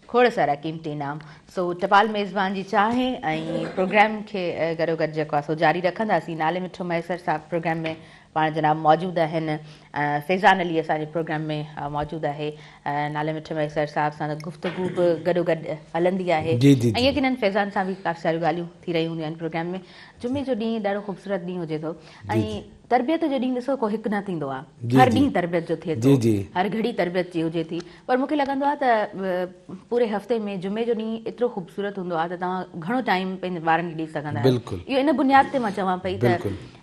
खोड़ सारा क़ीमती इनाम। सो टपाल मेज़बान जी चाहे ऐं प्रोग्राम खे गॾोगॾु जेको आहे सो जारी रखंदासीं। नाले मिठो मैसर साहब प्रोग्राम में पाण जनाब मौजूदु आहिनि। फैज़ान अली असांजे प्रोग्राम में मौजूदु आहे। नाले मिठे मैसर साहब सां गुफ़्तगू बि गॾोगॾु हलंदी आहे ऐं यकीनन फैज़ान सां बि काफ़ी सारियूं ॻाल्हियूं थी रहियूं हूंदियूं आहिनि प्रोग्राम में। जुमे जो ॾींहुं ॾाढो ख़ूबसूरत ॾींहुं हुजे थो ऐं तरबियत जो ॾींहुं ॾिसो को हिकु न थींदो आहे, हर ॾींहुं तरबियत जो थिए थो, हर घड़ी तरबियत जी हुजे थी। पर मूंखे लॻंदो आहे त पूरे हफ़्ते में जुमे जो ॾींहुं एतिरो ख़ूबसूरत हूंदो आहे त तव्हां घणो टाइम पंहिंजे ॿारनि खे ॾेई सघंदा आहियो। इहो इन बुनियाद ते मां चवां पई त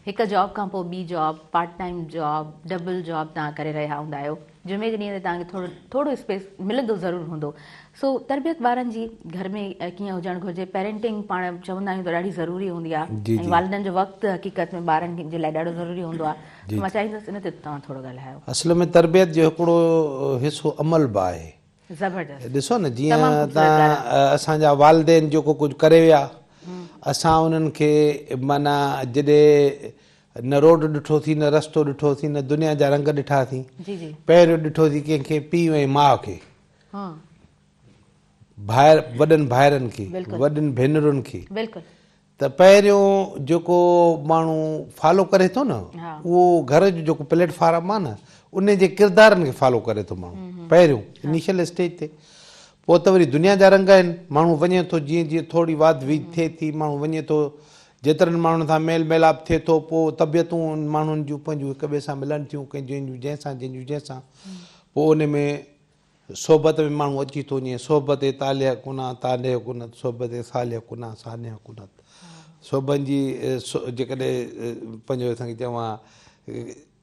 हिकु जॉब खां पोइ ॿी job, part time job, double job तव्हां करे रहिया हूंदा आहियो। जुमे जे ॾींहं ते तव्हांखे थोरो स्पेस मिलंदो ज़रूरु हूंदो। सो तरबियत ॿारनि जी घर में कीअं हुजणु घुरिजे, पेरेंटिंग पाण चवंदा आहियूं त ॾाढी ज़रूरी हूंदी आहे ऐं वालिदनि जो वक़्तु हक़ीक़त में ॿारनि जे लाइ ॾाढो ज़रूरी हूंदो आहे। मां चाहींदसि इन ते तव्हां थोरो ॻाल्हायो। असल में तरबियत जो हिकिड़ो हिसो अमल बि आहे ज़बरदस्त। ॾिसो न, जीअं तव्हां असांजा वालिदेन जेको कुझु करे विया, असां उन्हनि खे माना जॾहिं न रोड ॾिठोसीं, न रस्तो ॾिठोसीं, न दुनिया जा रंग ॾिठासीं, पहिरियों ॾिठोसीं कंहिंखे पीउ ऐं माउ खे, वॾनि भाइरनि खे, वॾनि भेनरुनि खे। त पहिरियों जेको माण्हू फॉलो करे थो न, उहो घर जो जेको प्लेटफॉर्म आहे न, उन जे किरदारनि खे फॉलो करे थो माण्हू पहिरियों इनिशियल स्टेज ते। पोइ त वरी दुनिया जा रंग आहिनि, माण्हू वञे थो जीअं जीअं थोरी वाद विद थिए थी, माण्हू वञे थो, जेतिरनि माण्हुनि सां मेल मिलाप थिए थो, पोइ तबियतूं माण्हुनि जूं पंहिंजूं हिक ॿिए सां मिलनि थियूं, कंहिंजूं जंहिंसां पोइ उन में सोबत में माण्हू अची थो वञे, सोबत तालिया कुना तालिया कुनत, सोबत सालिया कुना सानिया कुनत। सोबनि जी जेकॾहिं पंहिंजो असांखे चवां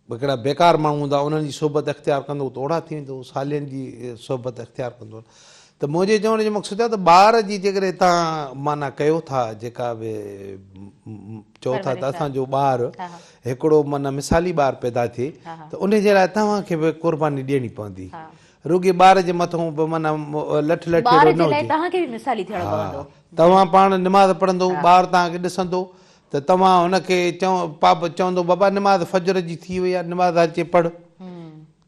हिकिड़ा बेकार माण्हू हूंदा उन्हनि जी सोबत अख़्तियार कंदो त ओड़ा थी वेंदो, सालियनि जी सोबत अख़्तियार कंदो। त मुंहिंजे चवण जो मक़सदु आहे त ॿार जी जेकॾहिं तव्हां माना कयो था जेका बि चओ था त असांजो ॿारु हिकिड़ो माना मिसाली ॿारु पैदा थिए त उनजे लाइ तव्हांखे बि कुर्बानी ॾियणी पवंदी। रुॻी ॿार जे मथां बि माना लठ लठ न हुजे। तव्हां पाण निमाज़ पढ़ंदो, ॿारु तव्हांखे ॾिसंदो त तव्हां हुनखे चवंदो बाबा निमाज़ फजर जी थी वई आहे, निमाज़ अचे पढ़,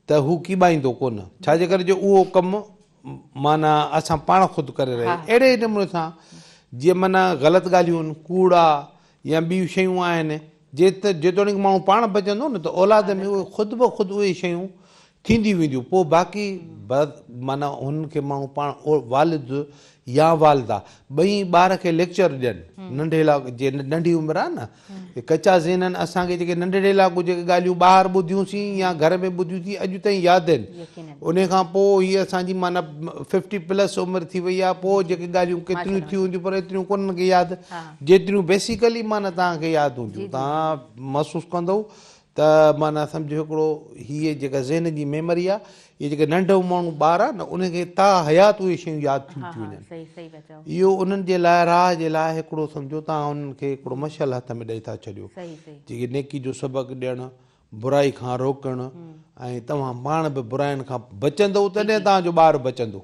त हू कीॿाईंदो कोन। छाजे करे जो उहो कमु माना असां पाण ख़ुदि करे रहिया आहियूं। अहिड़े नमूने सां जीअं माना ग़लति ॻाल्हियूं आहिनि, कूड़ा या ॿियूं शयूं आहिनि, जेतोणीकि माण्हू पाण बचंदो न त औलाद में उहे ख़ुदि ब ख़ुदि उहे शयूं थींदियूं वेंदियूं। पोइ बाक़ी माना हुनखे माण्हू पाण वालिद या वालदा ॿई ॿार खे लेक्चर ॾियनि। नंढे इलाइक़े जे नंढी उमिरि आहे न, कचा ज़हननि असांखे जेके नंढड़े इलाइक़ो जेके ॻाल्हियूं ॿाहिरि ॿुधियूंसीं या घर में ॿुधियूंसीं अॼु ताईं यादि आहिनि। उन खां पोइ हीअ असांजी माना 50+ उमिरि थी वई आहे, पोइ जेके ॻाल्हियूं केतिरियूं थी हूंदियूं पर एतिरियूं कोन्हनि खे यादि, जेतिरियूं बेसिकली माना तव्हांखे यादि हूंदियूं। तव्हां महसूसु कंदव त माना सम्झो हिकिड़ो हीअ जेका ज़हन जी मेमोरी आहे, इहे जेके नंढो माण्हू ॿार आहे न उनखे ता हयात उहे शयूं यादि थी थियूं वञनि। इहो उन्हनि जे लाइ राह जे लाइ हिकिड़ो सम्झो तव्हां उन्हनि खे हिकिड़ो मशाल हथ में ॾेई था छॾियो, जेके नेकी जो सबक़ु ॾियणु, बुराई खां रोकणु, ऐं तव्हां पाण बि बुराइनि खां बचंदव तॾहिं तव्हांजो ॿारु बचंदो।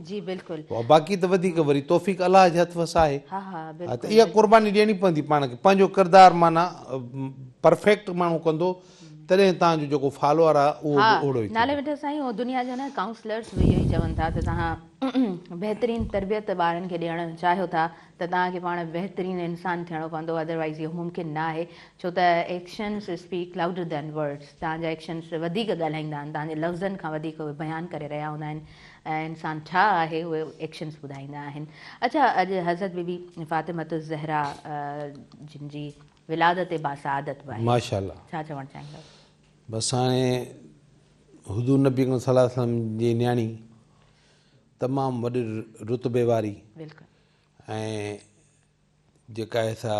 बाक़ी त वधीक वरी तौफ़ीक़ अलाह जे हथ वस आहे। त इहा कुर्बानी ॾियणी पवंदी पाण खे। पंहिंजो किरदारु माना परफेक्ट माण्हू कंदो तॾहिं तव्हांजो जेको फॉलोअर आहे उहो ओड़ो ई। नाले वठो साईं, उहो दुनिया जा न काउंसलर्स बि इहो ई चवनि था त तव्हां बहितरीनु तरबियत ॿारनि खे ॾियणु चाहियो था त तव्हांखे पाण बहितरीनु इंसानु थियणो पवंदो, अदरवाइज़ इहो मुमकिन न आहे। छो त actions speak louder than words. तव्हांजा एक्शन्स वधीक ॻाल्हाईंदा आहिनि, तव्हांजे लफ़्ज़नि खां वधीक उहे बयानु करे रहिया हूंदा आहिनि ऐं इंसानु छा आहे उहे एक्शन्स ॿुधाईंदा आहिनि। अच्छा, अॼु हज़रत बीबी फ़ातिमत ज़हरा जिन जी विलादत बासआदत आहे, माशाअल्लाह, छा चवणु चाहींदव? बसि हाणे हुज़ूर नबी सल्लल्लाहु अलैहि वसल्लम जी न्याणी तमामु वॾी रुतबे वारी ऐं जेका ऐसा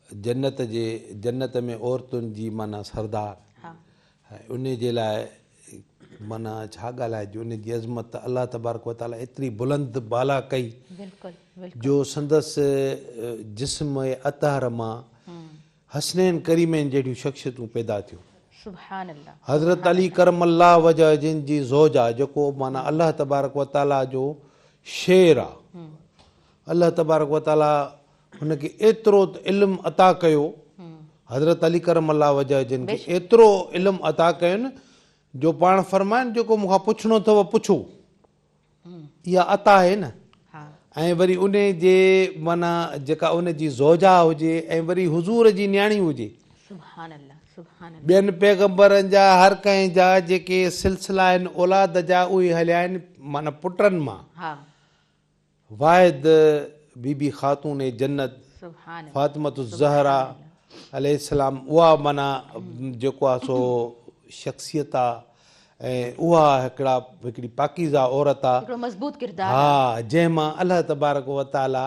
जन्नत में औरतुनि जी माना सरदार, उन जे लाइ माना छा ॻाल्हाइजे। उन जी अज़मत अलाह तबारक व तआला एतिरी बुलंद बाला कई जो संदसि जिस्म अतहर मां हसनैन करीमैन जहिड़ियूं शख़्सियतूं पैदा थियूं। हज़रत अली करम अल्लाह वजह जिन जी ज़ौजा जेको माना अलाह तबारक व तआला जो शेर आहे, अलाह तबारक व तआला हुनखे एतिरो इल्मु अता कयो, हज़रत अली करम अल्लाह वजह जिन खे एतिरो इल्मु अता कयुनि जो पाण फरमाइनि जेको मूंखां पुछणो अथव पुछो, इहा अता आहे न। ऐं वरी उन जे माना जेका उन जी ज़ौजा हुजे ऐं वरी हुज़ूर जी न्याणी हुजे, ॿियनि पैगंबरनि जा हर कंहिं जा जेके सिलसिला आहिनि औलाद जा उहे हलिया आहिनि माना पुटनि मां। वाहिद बीबी ख़ातून जन्नत फ़ातिमत ज़हरा अलैहिस्सलाम, उहा माना जेको आहे सो शख़्सियत आहे ऐं उहा हिकिड़ी पाकीज़ा औरत आहे, मज़बूत किरदार, हा, जंहिंमां अलाह तबारक व तआला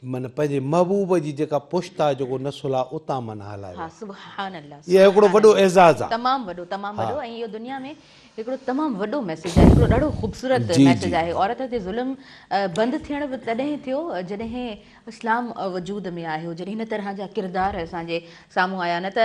माना पंहिंजे महबूब जी जेका पुश्त आहे जेको नसुल आहे उतां माना हलायो। इहो हिकिड़ो वॾो एज़ाज़ आहे, तमामु वॾो। ऐं इहो दुनिया में हिकिड़ो तमामु वॾो मैसेज आहे, हिकिड़ो ॾाढो ख़ूबसूरत मैसेज आहे। औरत ते ज़ुल्म बंदि थियण बि तॾहिं थियो जॾहिं इस्लाम वजूद में आयो, जॾहिं हिन तरह जा किरदार असांजे साम्हूं आया। न त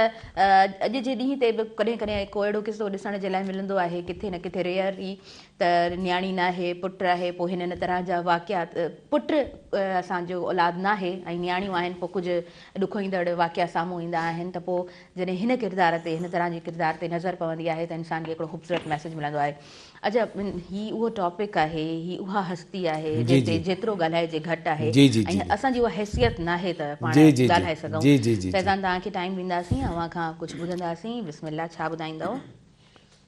अॼु जे ॾींहं ते बि कॾहिं कॾहिं को अहिड़ो किसो ॾिसण जे लाइ मिलंदो आहे किथे न किथे रेयर ई त न्याणी न आहे, पुटु आहे, पोइ हिन तरह जा वाक़ियात, पुटु असांजो औलाद न आहे ऐं न्याणियूं आहिनि, पोइ कुझु ॾुखो ईंदड़ वाक़िया साम्हूं ईंदा आहिनि, त पोइ जॾहिं हिन किरदार ते हिन तरह जे किरदार ते नज़र पवंदी आहे त इंसान खे हिकिड़ो ख़ूबसूरत मैसेज मिलंदो आहे। अच्छा, हीउ उहो टॉपिक आहे, हीउ उहा हस्ती आहे जंहिंते जेतिरो ॻाल्हाइजे घटि आहे ऐं असांजी उहा हैसियत न आहे त पाण ॻाल्हाए सघूं। फैज़ान, तव्हांखे टाइम ॾींदासीं, अव्हां खां कुझु ॿुधंदासीं। बिस्मिल्लाह, छा ॿुधाईंदव?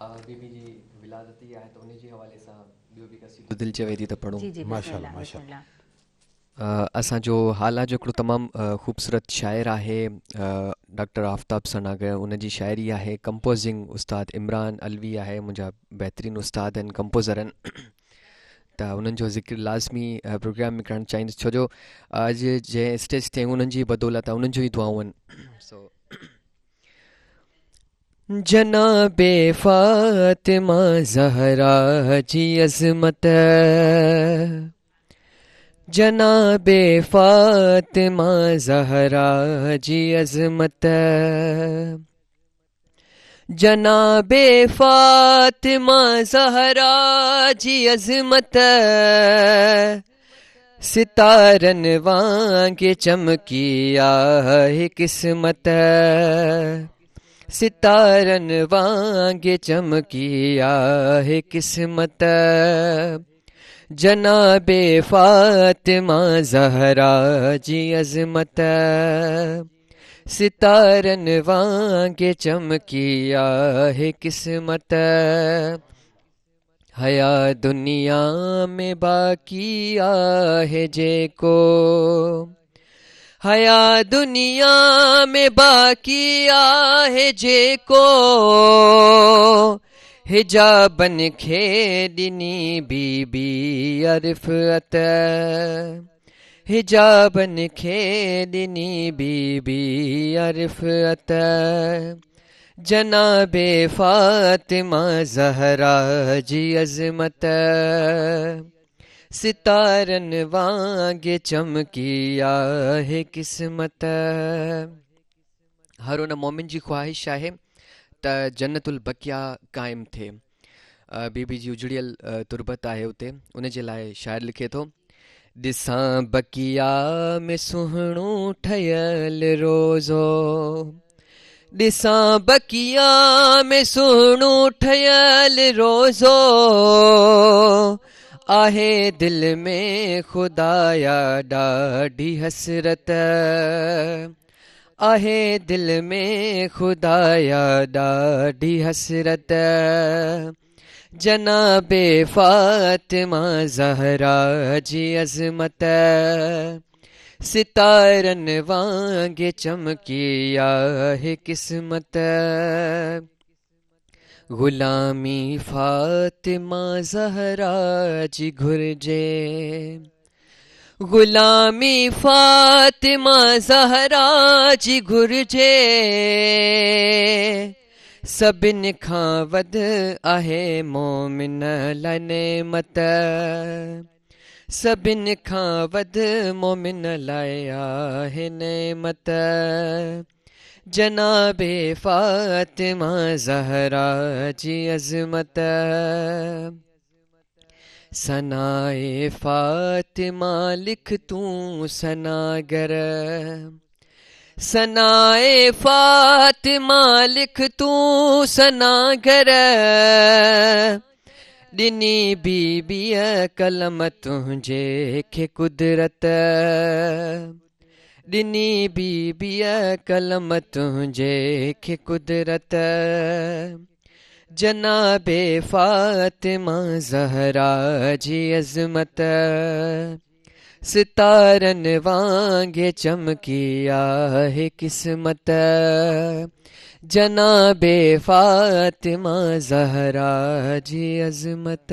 बीबी जी विलादत ई आहे त उन जे हवाले सां ॿियो बि कसीदो दिलि चवे थी त पढ़ूं। माशाअल्लाह, माशाअल्लाह। असांजो हाला जो हिकिड़ो तमामु ख़ूबसूरत शाइर आहे डॉक्टर आफ्ताब सनागर, उन जी शाइरी आहे। कंपोज़िंग उस्ताद इमरान अलवी आहे, मुंहिंजा बहितरीनु उस्ताद आहिनि, कंपोज़र आहिनि। त उन्हनि जो ज़िक्र लाज़मी प्रोग्राम में करणु चाहींदुसि, छो जो अॼु जंहिं स्टेज ते उन्हनि जी बदौलत आहे, उन्हनि जो ई दुआऊं आहिनि। सो जनाबे फातिमा ज़हरा जी अज़मत, जनाबे फातिमा ज़हरा जी अज़मत, जनाबे फातिमा ज़हरा जी अज़मत, सितारन वांगे चमकी आहे किस्मत, सितारन वांगे चमकी आहे किस्मत, जनाबे फातिमा ज़हरा जी अज़मत, सितारन वांगे चमकी आहे किस्मत, हया दुनिया में बाकी आहे जेको, हया दुनिया में बाकी आहे जेको, हिजाबन खे ॾिनी बीबी अरिफ़त, हिजाबन खे ॾिनी बीबी अरिफ़त, जनाबे फातिमा ज़हरा जी अज़मत, सितारन वांगे चमकी आहे किस्मत। हर उन मोमिन जी ख़्वाहिश आहे त जन्नतुल बकिया क़ाइमु थिए। बीबी जी उजड़ियल तुरबत आहे उते, उन जे लाइ शाइर लिखे थो, ॾिसां बकिया में सुहिणो ठहियल रोज़ो, ॾिसां बकिया में सुहिणो ठहियल रोज़ो, आहे दिल में खुदाया ॾाढी हसरत, आहे दिल में खुदाया ॾाढी हसरत, जनाबे फातिमा ज़हरा जी अज़मत, सितारन वांगे चमकी आहे किस्मत, गुलामी फातिमा ज़हरा जी घुर्जे, गुलामी फातिमा ज़हरा जी घुर्जे, सभिनि खां वध आहे मोमिन लाइ नेमत, सभिनि खां वध मोमिन लाइ आहे नेमत, जनाबे फातिमा ज़हरा जी अज़मत, सनाए फातिमा लिख तूं सनागर, सनाए फातिमा लिख तूं सनागर, ॾिनी बीबीअ कलम तुंहिंजे खे कुदरत, ॾिनी बीबीअ कलम तुंहिंजे खे कुदरत, जनाबे फातिमा ज़हरा जी अज़मत, सितारन वांगे चमकी आहे किस्मत, जनाबे फातिमा ज़हरा जी अज़मत।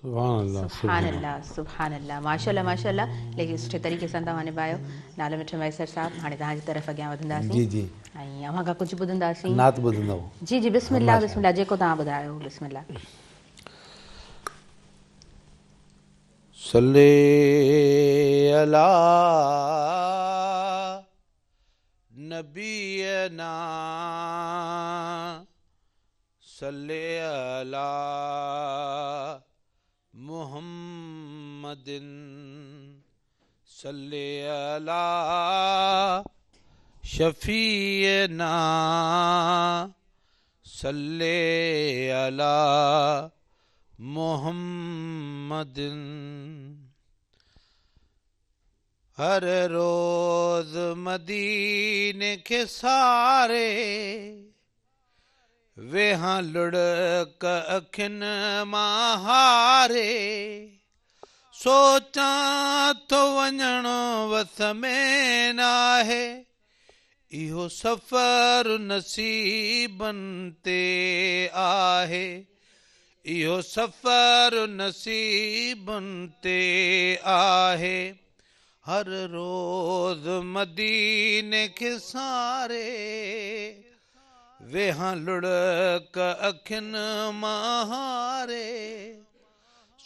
सुभान अल्लाह, सुभान अल्लाह, माशाल्लाह माशाल्लाह। लेकिन सुठे तरीक़े सां तव्हां निभायो। नालो मिठो मैसर साहब, हाणे तव्हांजी तरफ़ अॻियां वधंदासीं। जी जी। ऐं अव्हां खां कुझु ॿुधंदासीं। नात ॿुधंदव? जी जी, बिस्मिल्लाह बिस्मिल्लाह, जेको तव्हां ॿुधायो बिस्मिल्लाह। सल्ले अला नबीना, सल्ले अला मुहम्मदिन, सल्ले अला शफीना, सल्ले अला मुहम्मदिन। हर रोज मदीने के सारे वेहां लुढ़क अखिन माहारे, सोचां तो वञणो वस में नाहे, इहो सफ़र नसीबन ते आहे, इहो सफ़र नसीबनि ते आहे हर रोज़ मदीने खे सारे वेहां लुढ़क अखियुनि मां हारे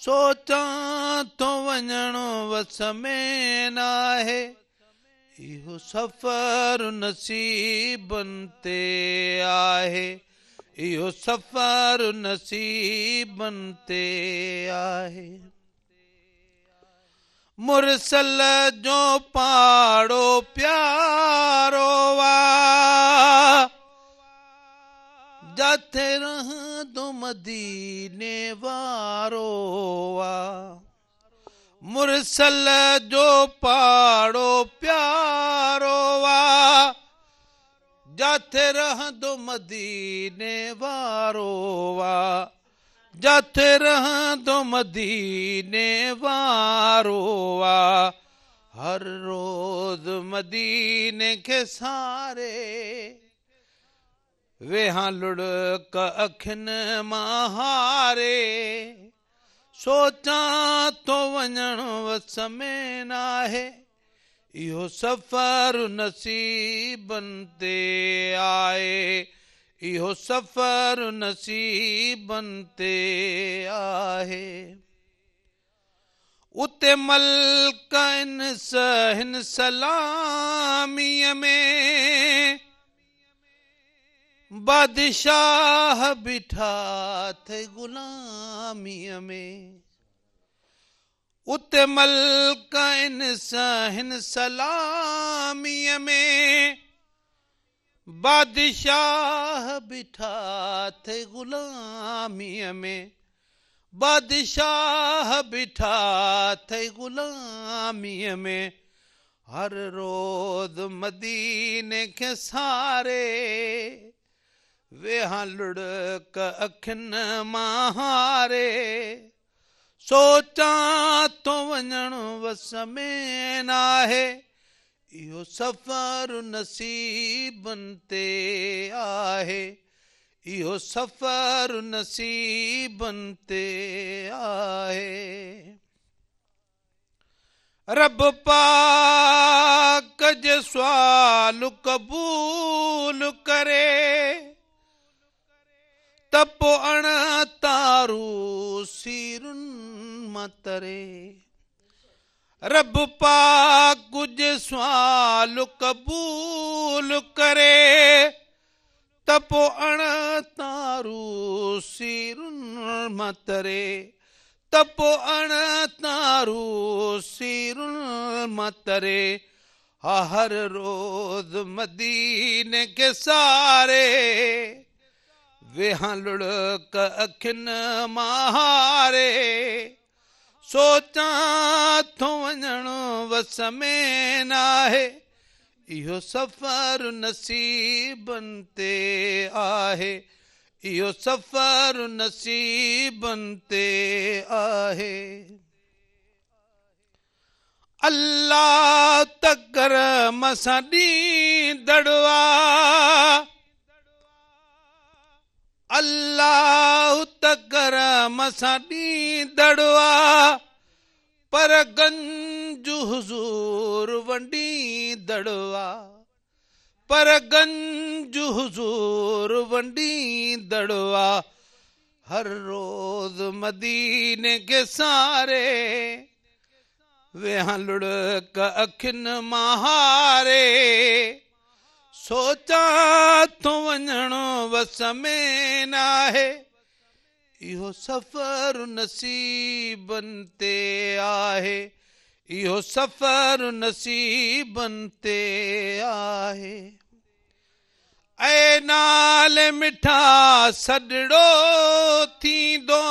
सोचां तो वञणो वस में नाहे इहो सफ़र नसीबनि ते आहे इहो सफ़र नसीबनि ते आहे मुरसल जो पाड़ो प्यारो वा जाथे रहंदो मदीने वारो वा मुरसल जो पाड़ो प्यारो वा जाथे रहंदो मदीने वारो वा जाथे रहंदो मदीने वारो वा हर रोज़ मदीने खे सारे वेहां लुढ़क अखियुनि मां हारे सोचां तो वञणो वस में नाहे इहो सफ़र नसीबनि ते आहे इहो सफ़र नसीबनि ते आहे उते मल्क हिन सलामीअ में बादशाह बिठा थे गुलामीअ में उते मल्क हिन सलामीअ में बादशाह बिठा थे गुलामीअ में बादशाह बिठा थे गुलामीअ में हर रोज़ मदीने खे सारे वेहां लुढ़क अखियुनि मां हारे सोचां तो वञणो वस में नाहे इहो सफ़र नसीबनि ते आहे इहो सफ़र नसीबनि ते आहे रब पाक जे सुवाल क़बूल करे त पोइ अण तारू सीरुनि मां तरे रब पाक जे सुवाल क़बूल करे त पोइ अण तारू सीरुनि मां तरे त पोइ अण तारू सीरुनि मां तरे हर रोज़ मदीने खे सारे वेहां लुढ़क अखियुनि मां हारे सोचां थो वञणो वस में नाहे इहो सफ़र नसीबनि ते आहे इहो सफ़र नसीबनि ते आहे अल्लाह तकरम सां ॾींदड़ आ अल्लाह तकरम सां ॾींदड़ आ पर गंज हुज़ूर वंडींदड़ आ पर गंज हुज़ूर वंडींदड़ आ हर रोज़ मदीने खे सारे वेहां लुढ़क अखियुनि मां हारे सोचां थो वञणो वस में नाहे इहो सफ़र नसीबनि ते आहे इहो सफ़र नसीबनि ते आहे ऐं नाले मिठा सॾड़ो थींदो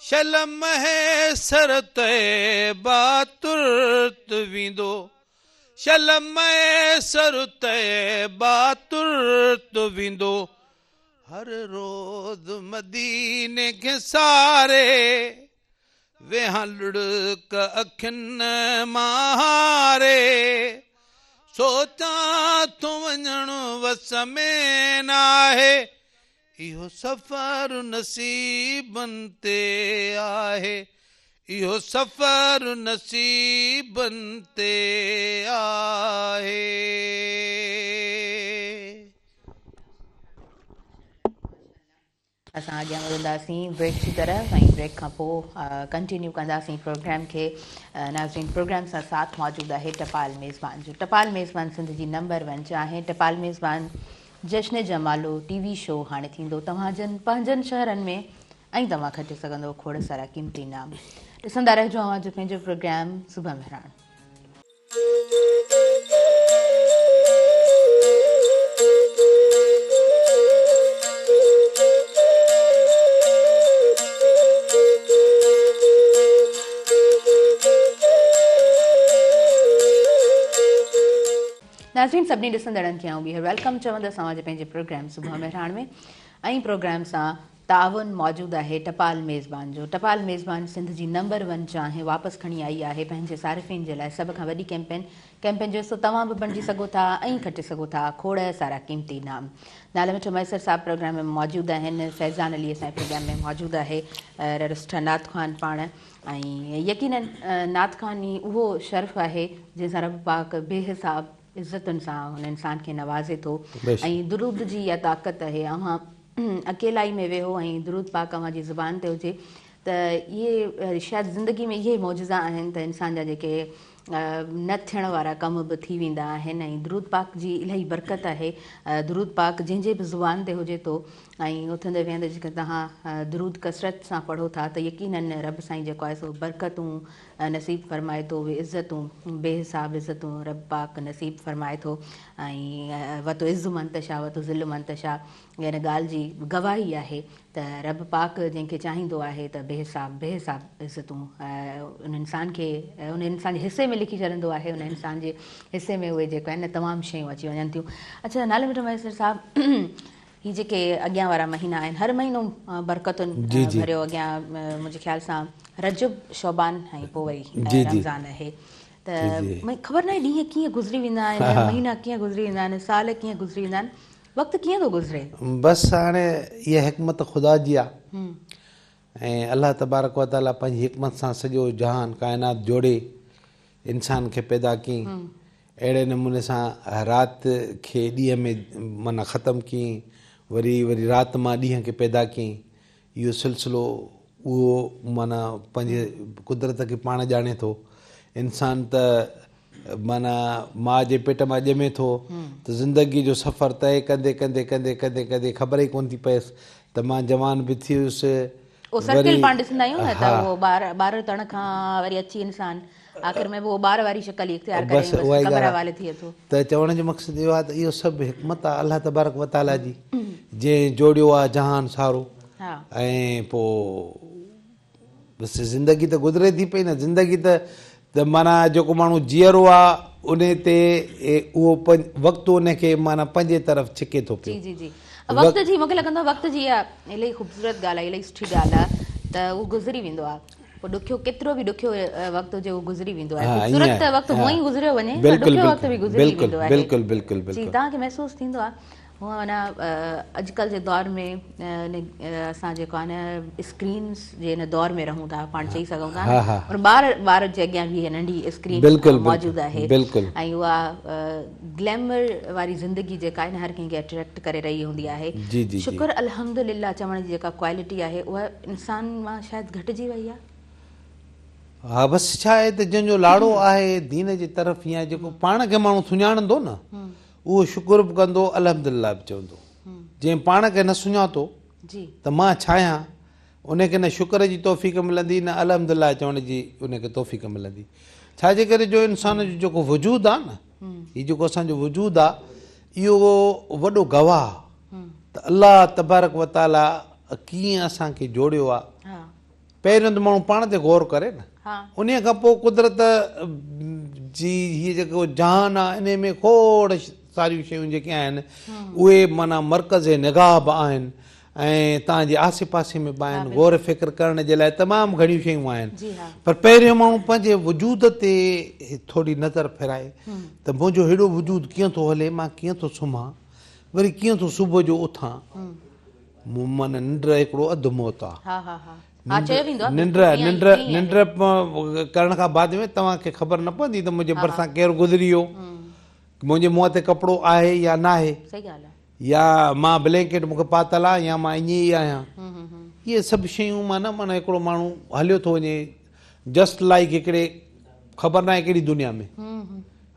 शलम है सर तैबा तुर्त वेंदो शलम है सर तैबा तुर्त वेंदो हर रोज़ मदीने खे सारे वेहां लुढ़क अखियुनि मां हारे सोचां थो वञणो वस में नाहे इहो सफ़र नसीबनि ते आहे, इहो सफ़र नसीबनि ते आहे। असां अॻियां वधंदासीं ब्रेक जी तरफ़ ऐं ब्रेक खां पोइ कंटिन्यू कंदासीं प्रोग्राम खे। नाज़रीन, प्रोग्राम सां साथ मौजूदु आहे टपाल मेज़बान जो। टपाल मेज़बान सिंध जी नंबर 1 जा आहे। टपाल मेज़बान जश्न जमालो टीवी शो हाणे थींदो तव्हांजनि पंहिंजनि शहरनि में ऐं तव्हां खटे सघंदो खोड़ सारा क़ीमती इनाम। ॾिसंदा रहिजो अवां जो पंहिंजो प्रोग्राम सुबह मेहरान। नाज़रीन, सभिनी ॾिसंदड़नि खे आऊं ॿीहर वेलकम चवंदसि अवां जे पंहिंजे प्रोग्राम सुबह मेहरान में। ऐं प्रोग्राम सां ताउन मौजूदु आहे टपाल मेज़बान जो। टपाल मेज़बान सिंध जी नंबर 1 जा आहे। वापसि खणी आई आहे पंहिंजे सारिफ़िन जे लाइ सभ खां वॾी कैंपेन जो हिसो तव्हां बि बणिजी सघो था ऐं खटे सघो था खोड़ सारा क़ीमती इनाम। नाले मिठो मैसर साहब प्रोग्राम में मौजूदु आहिनि। फैज़ान अली असांजे प्रोग्राम में मौजूदु आहे। रजिस्टर नात ख़ान पाण ऐं यकीनन नात ख़ान ई उहो शर्फ़ आहे जंहिंसां रब पाक बेहिसाब इज़तुनि सां हुन इंसान खे नवाज़े थो। ऐं दुरूद जी इहा ताक़त आहे। अवां अकेलाई में वेहो ऐं दुरूद पाक अवां जी ज़ुबान ते हुजे त इहे शायदि ज़िंदगी में इहे मौजज़ा आहिनि त इंसान जा जेके न थियण वारा कम बि थी वेंदा आहिनि। ऐं दुरूद पाक जी इलाही बरकत आहे। दुरूद पाक जंहिंजे बि ज़ुबान ते हुजे थो ऐं उथंदे वेहंदे जेकर तव्हां दुरूद कसरत सां पढ़ो था त यकीनन रब साईं जेको आहे सो बरकतूं नसीब फरमाए थो। उहे इज़तूं बेहिसाब इज़तूं रब पाक नसीब फरमाए थो। ऐं वतो इज़्ज़ मंतशा वतो ज़िल मंतशा हिन ॻाल्हि जी गवाही आहे त रब पाक जंहिंखे चाहींदो आहे त बेहिसाब इज़तूं उन इंसान खे उन इंसान जे हिसे में लिखी छॾींदो आहे। उन इंसान जे हिसे में उहे जेके आहिनि तमामु शयूं अची वञनि थियूं। अच्छा, नाले मिठो मैसर साहब, ही जेके अॻियां वारा महीना आहिनि हर महीनो बरकतुनि भरियो। अॻियां मुंहिंजे ख़्याल सां रजब शोबान ऐं पोइ वरी रमज़ान आहे त ख़बर न आहे ॾींहं कीअं गुज़री वेंदा आहिनि, महीना कीअं गुज़री वेंदा आहिनि, साल कीअं गुज़री वेंदा आहिनि, वक़्तु कीअं थो गुज़रे। बसि हाणे इहा हिकमत ख़ुदा जी आहे ऐं अलाह तबारक व ताला पंहिंजी हिकमत सां सॼो जहान काइनात जोड़े इंसान खे पैदा कयईं। अहिड़े नमूने सां राति खे ॾींहं में माना ख़तमु कयईं, वरी राति मां ॾींहं खे पैदा कयईं। इहो सिलसिलो उहो माना पंहिंजे कुदरत खे पाण ॼाणे थो। इंसान त माना माउ जे पेट मां ॼमे थो त ज़िंदगी जो सफ़र तय कंदे कंदे कंदे कंदे कंदे ख़बर ई कोन थी पएसि त मां जवान बि थी वियुसि। पाण ॾिसंदा आहियूं न त उहो ॿार तण खां वरी अची इंसान आख़िर में वो ॿार वारी शक्ल ई इख्तियार करे कमर हवाले थिए थो। त चवण जो मक़सदु इहो आहे त इहो सभु हिकमत आहे अलाह तबारक व ताला जी, जंहिं जोड़ियो आहे जहान सारो। ऐं पोइ बसि ज़िंदगी त गुज़रे थी पई न। ज़िंदगी त माना जेको माण्हू जीअरो आहे उन ते उहो वक़्तु उनखे माना पंहिंजे तरफ़ छिके थो पियो। जी जी वक़्त जी मूंखे लॻंदो आहे वक़्त जी इहा इलाही ख़ूबसूरत ॻाल्हि आहे, इलाही सुठी ॻाल्हि आहे त उहो गुज़री वेंदो आहे। पोइ ॾुखियो केतिरो बि ॾुखियो वक़्तु हुजे उहो गुज़री वेंदो आहे। ख़ूबसूरत वक़्तु हूअं ई गुज़रियो वञे, ॾुखियो वक़्तु बि गुज़री वेंदो आहे। बिल्कुलु बिल्कुलु जी, तव्हांखे महसूसु थींदो आहे हूअं माना अॼुकल्ह जे दौर में असां जेको आहे न स्क्रीन्स जे हिन दौर में रहूं था, पाण चई सघूं था और ॿार जे अॻियां बि नंढी स्क्रीन मौजूदु आहे ऐं उहा ग्लैमर वारी ज़िंदगी जेका आहे न हर कंहिंखे अट्रैक्ट करे रही हूंदी आहे। शुक्र अल्हम्दुलिल्लाह चवण जी जेका क्वालिटी आहे उहा इंसान मां शायदि घटिजी वई आहे। हा, बसि छा आहे त जंहिंजो लाड़ो आहे दीन जी तरफ़ या जेको पाण खे माण्हू सुञाणंदो न उहो शुक्र बि कंदो, अल्हम्दुलिल्लाह बि चवंदो। जंहिं पाण खे न सुञातो त मां छा आहियां उनखे न शुक्र जी तौफ़ीक़ मिलंदी न अल्हम्दुलिल्लाह चवण जी उनखे तौफ़ीक़ मिलंदी। छाजे करे जो इंसान जो जेको वजूदु आहे न, हीउ जेको असांजो वजूदु आहे इहो वॾो गवाह त अलाह तबारक व ताला कीअं असांखे जोड़ियो आहे। पहिरियों त माण्हू पाण ते गौर करे न, उन खां पोइ कुदरत जी हीअ जेको जहान आहे इन में खोड़ सारियूं शयूं जेके आहिनि उहे माना मर्कज़ निगाह बि आहिनि ऐं तव्हांजे आसे पासे में बि आहिनि। गौर फ़िक्र करण जे लाइ तमामु घणियूं शयूं आहिनि। पर पहिरियों माण्हू पंहिंजे वजूद ते थोरी नज़र फेराए त मुंहिंजो हेॾो वजूद कीअं थो हले, मां कीअं थो सुम्हां, वरी कीअं थो सुबुह जो उथां, माना निंड हिकिड़ो अधु मौत आहे। हा हा हा हा चयो वेंदो आहे निंड निंड निंड करण खां बाद में तव्हांखे ख़बर न पवंदी त मुंहिंजे भरिसां केरु गुज़री वियो, मुंहिंजे मुंहं ते कपिड़ो आहे या न आहे, सही ॻाल्हि आहे। या मां ब्लैंकेट मूंखे पातल आहे या मां ईअं ई आहियां। इहे सभु शयूं माना हिकिड़ो माण्हू हलियो थो वञे जस्ट लाइक हिकिड़े ख़बर न आहे कहिड़ी दुनिया में।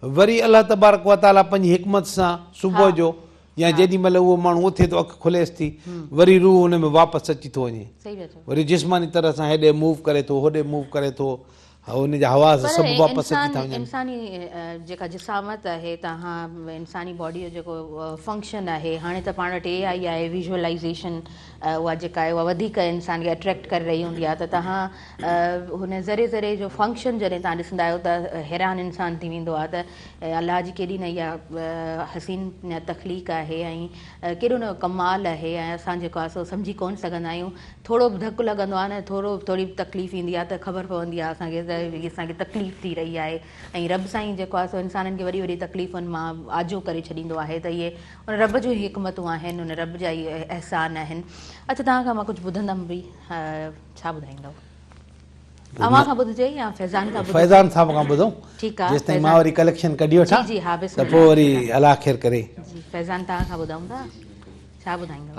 वरी अलाह तबारक व ताला पंहिंजी हिकमत सां सुबुह जो या जेॾी महिल उहो माण्हू उथे थो अखि खुलेसि थी वरी रूह हुन में वापसि अची थो वञे, वरी जिस्मानी तरह सां हेॾे मूव करे थो होॾे मूव करे थो, हुन जा हवास सभु वापसि अची था वञनि। इंसानी जेका जिसामत आहे तव्हां इंसानी बॉडी जो जेको फंक्शन आहे, हाणे त पाण वटि AI आहे, विजुअलाइज़ेशन उहा जेका आहे उहा वधीक इंसान खे अट्रैक्ट करे रही हूंदी आहे, त तव्हां हुन ज़रे ज़रे जो फंक्शन जॾहिं तव्हां ॾिसंदा आहियो त हैरान इंसान थी वेंदो आहे त अलाह जी केॾी न इहा हसीन तख़लीक़ आहे ऐं केॾो न कमाल आहे, ऐं असां जेको आहे सो सम्झी कोन सघंदा आहियूं। थोरो बि धकु लॻंदो आहे न, थोरी तकलीफ़ ईंदी आहे त ख़बर पवंदी आहे असांखे त असांखे तकलीफ़ थी रही आहे, ऐं रब साईं जेको आहे सो इंसाननि खे वरी वरी तकलीफ़ुनि मां आजो करे छॾींदो आहे, त इहे उन रब जूं हिकमतूं आहिनि, उन रब जा इहे अहसान आहिनि। अच्छा, तव्हां खां मां कुझु ॿुधंदमि बि, छा ॿुधाईंदव? अव्हां खां ॿुधिजे या फैज़ान खां? फैज़ान साहब खां ॿुधूं, ठीकु आहे। जेसिताईं मां वरी कलेक्शन कढी वठां जी हा त पोइ वरी अलाह ख़ैर करे। जी फैज़ान तव्हां खां ॿुधूं था, छा ॿुधाईंदव?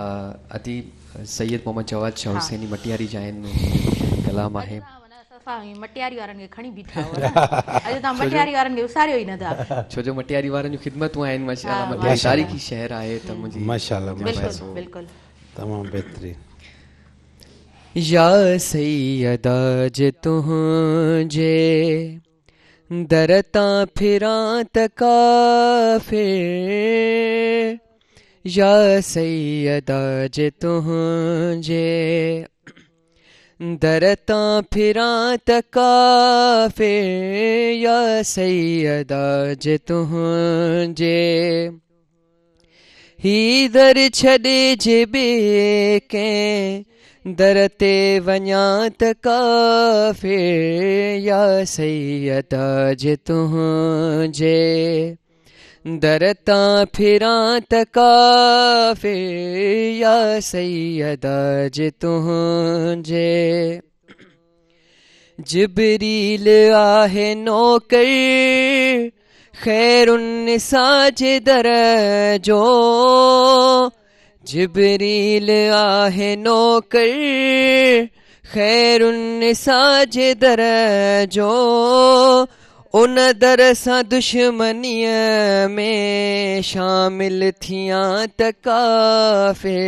अती सैयद मोहम्मद जवाद शाह हुसैनी मटियारी जा आहिनि, कलाम आहे। मटियारी वारनि खे खणी बीठा हो, अॼु तव्हां मटियारी वारनि खे विसारियो ई नथा। छो जो मटियारी वारनि जूं ख़िदमतूं आहिनि, माशाअल्लाह मटियारी तारीख़ी शहर आहे त मुंहिंजी माशाअल्लाह बिल्कुलु बिल्कुलु तमामु बहितरीन। या सैयदा जे तुंहिंजे दर तां फिरां त काफ़िर, या सैयदा जे तुंहिंजे दर तां फिरां त काफ़िर, या सैयदा जे तुंहिंजे ही दर छॾे जे ॿिए कंहिं दर ते वञां त काफ़िर, या सैयदा जे तुंहिंजे दर तां फिरां त काफ़िर, या सैयदा जे तुंहिंजे जिब्रील आहे नौकर ख़ैरुन्निसा जे दर जो, जिब्रील आहे नौकर ख़ैरुन्निसा जे दर जो, उन दर सां दुश्मनीअ में शामिल थियां त काफ़िर,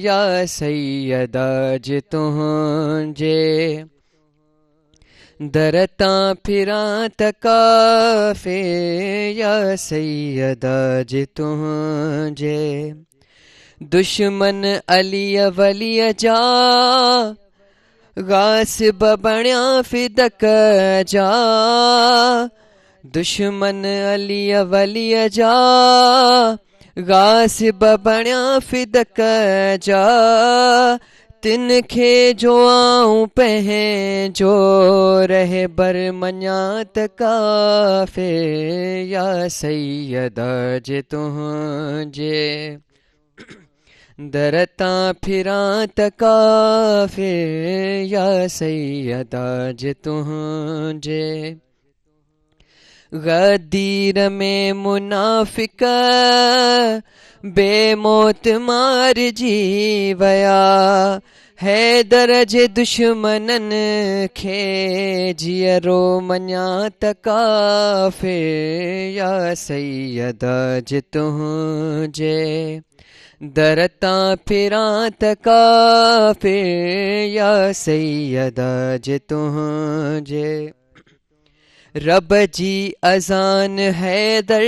या सैयदा जे तुंहिंजे दर तां फिरां त काफ़िर, या सैयदा जे तुंहिंजे दुश्मन अलीअ वलीअ जा गासिब बणिया फिदक जा, दुश्मन अलीअ वलीअ जा गासिब बणिया फिदक जा, तिन खे जो आऊं पंहिंजो रहबर मञां त काफ़िर, या सैयदा जे तुंहिंजे दर तां फिरां त काफ़िर, या सैयदा जे तुंहिंजे गदीर में मुनाफ़िक बेमौत मारिजी विया, हैदर जे दुश्मननि खे जीअरो मञां त काफ़िर, या सैयदा जे तुंहिंजे दर तां फिरां त काफ़िर, या सैयदा जे तुंहिंजे रब जी अज़ान हैदर,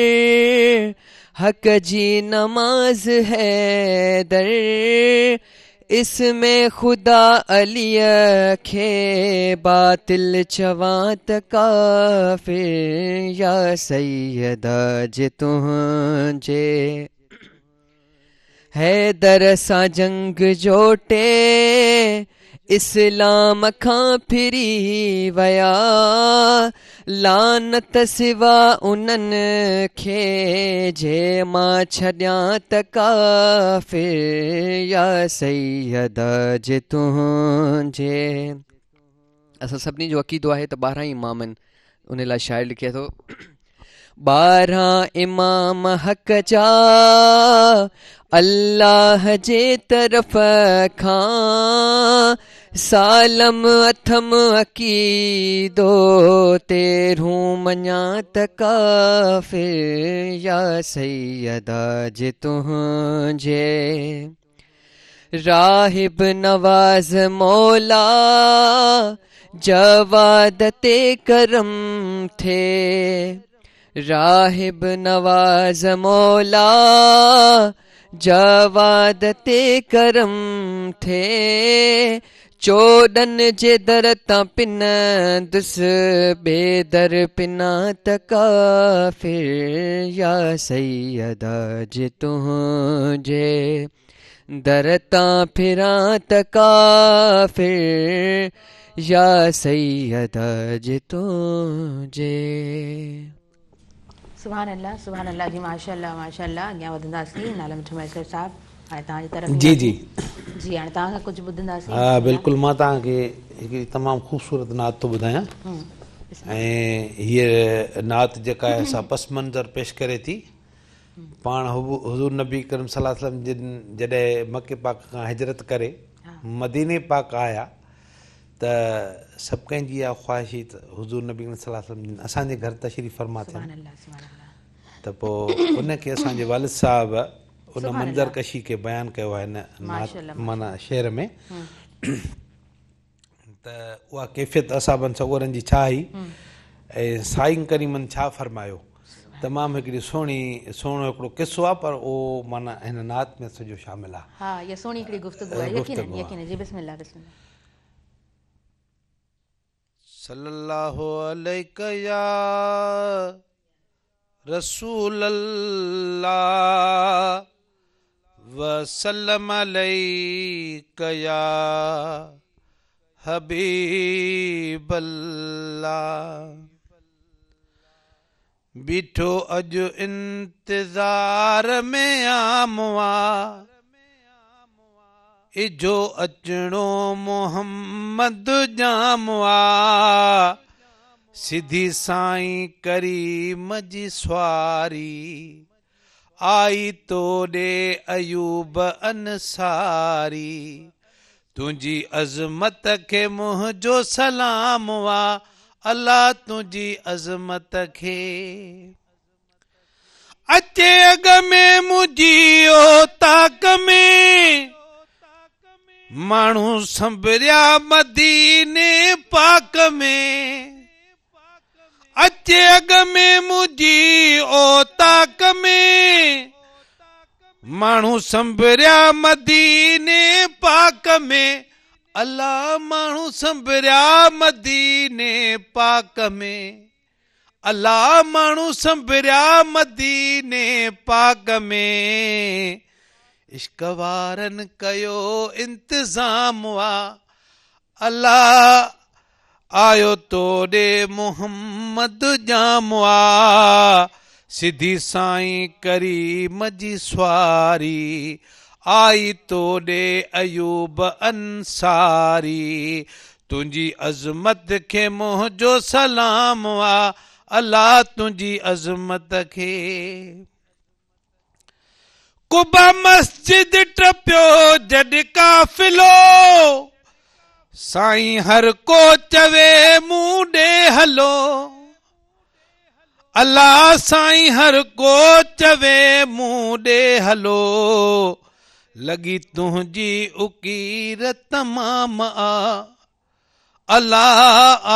हक़ जी नमाज़ हैदर, इसमें ख़ुदा अलीअ खे बातिल चवां त काफ़िर, या सैयदा जे तुंहिंजे हैदर सां जंग जोटे इस्लाम खां फिरी वया लानत सिवा उन्हनि खे जे मां छॾियां त काफ़िर या सैयद जे तुंहिंजे। असां सभिनी जो अक़ीदो आहे त 12 इमाम आहिनि, उन लाइ शाइर लिखे थो 12 इमाम हक़ जा अल्लाह जे तरफ़ खां सालम अथम अक़ीदो तेरूं मञा त काफ़िर या सैयदा जे तुंहिंजे। राहिब नवाज़ मौला जवाद ते करम थे राहिब नवाज़ मौला जवाद ते करम थे चोॾन जे दर तां पिनंदुस बेदर पिना त काफ़िर या सैयदा जे तुंहिंजे दर तां फिरां त काफ़िर या सैयदा जे तुंहिंजे। सुभान अल्लाह जी माशाअल्लाह माशाअल्लाह। अॻियां वधंदासीं नाला मिठो मैसर साहिबु हाणे तव्हांजी तरफ़ जी जी जी हाणे तव्हां खां कुझु ॿुधंदासीं। हा बिल्कुलु, मां तव्हांखे हिकिड़ी तमामु ख़ूबसूरत नात थो ॿुधायां ऐं हीअ नात जेका आहे असां पस मंज़र पेश करे थी। पाण हुज़ूर नबी करीम सल्लल्लाहु अलैहि वसल्लम जिन जॾहिं मके पाक खां हिजरत करे मदीने पाक आया त सभु कंहिंजी इहा ख़्वाहिश हुई त हुज़ूर नबी करीम सल्लल्लाहु अलैहि वसल्लम जिन असांजे घर तशरीफ़ फरमा थियनि त पोइ उनखे असांजे वालिद साहिब उन मंज़र कशी खे बयानु कयो आहे हिन माना शेर में त उहा कैफ़ियत असाबनि सगोरनि जी छा हुई ऐं साईं करीमनि छा फरमायो। तमामु हिकिड़ी सुहिणो हिकिड़ो किस्सो आहे पर उहो माना हिन नात में सॼो शामिल आहे। हा इहा सुहिणी हिकिड़ी गुफ़्तगू आहे यकीनन जी। बिस्मिल्लाह बिस्मिल्लाह। सल्लल्लाहु अलैका या रसूल अल्लाह वसल्लम अलैका या हबीब अल्लाह। बीठो अॼु इंतज़ार में आमवा इजो अचणो मोहम्मद जामवा सिधी साईं करीम जी सवारी आई तोड़े अयूब अंसारी तुंहिंजी अज़मत खे मुंहिंजो सलाम वा अल्लाह तुंहिंजी अज़मत खे अचे अॻ में मुंहिंजी ओ ताक में माण्हू संभरिया मदीने पाक में अचे अॻ में मुंहिंजी ओ ताक में माण्हू संभरिया मदीने पाक में अल्लाह माण्हू संभरिया मदीने पाक में अल्लाह माण्हू संभरिया मदीने पाक में इश्क वारनि कयो इंतज़ाम वा अल्लाह आयो तोड़े मोहम्मद जामवा सिधी साईं करीम जी सवारी आई तोड़े अयूब अंसारी तुंहिंजी अज़मत खे मुंहिंजो सलाम वा अल्लाह तुंहिंजी अज़मत खे। कुबा मस्जिद टपियो जॾहिं काफ़िलो साईं हर को चवे मूं ॾे हलो अल्लाह साईं हर को चवे मूं ॾे हलो लॻी तुंहिंजी उकीर तमाम आ अल्लाह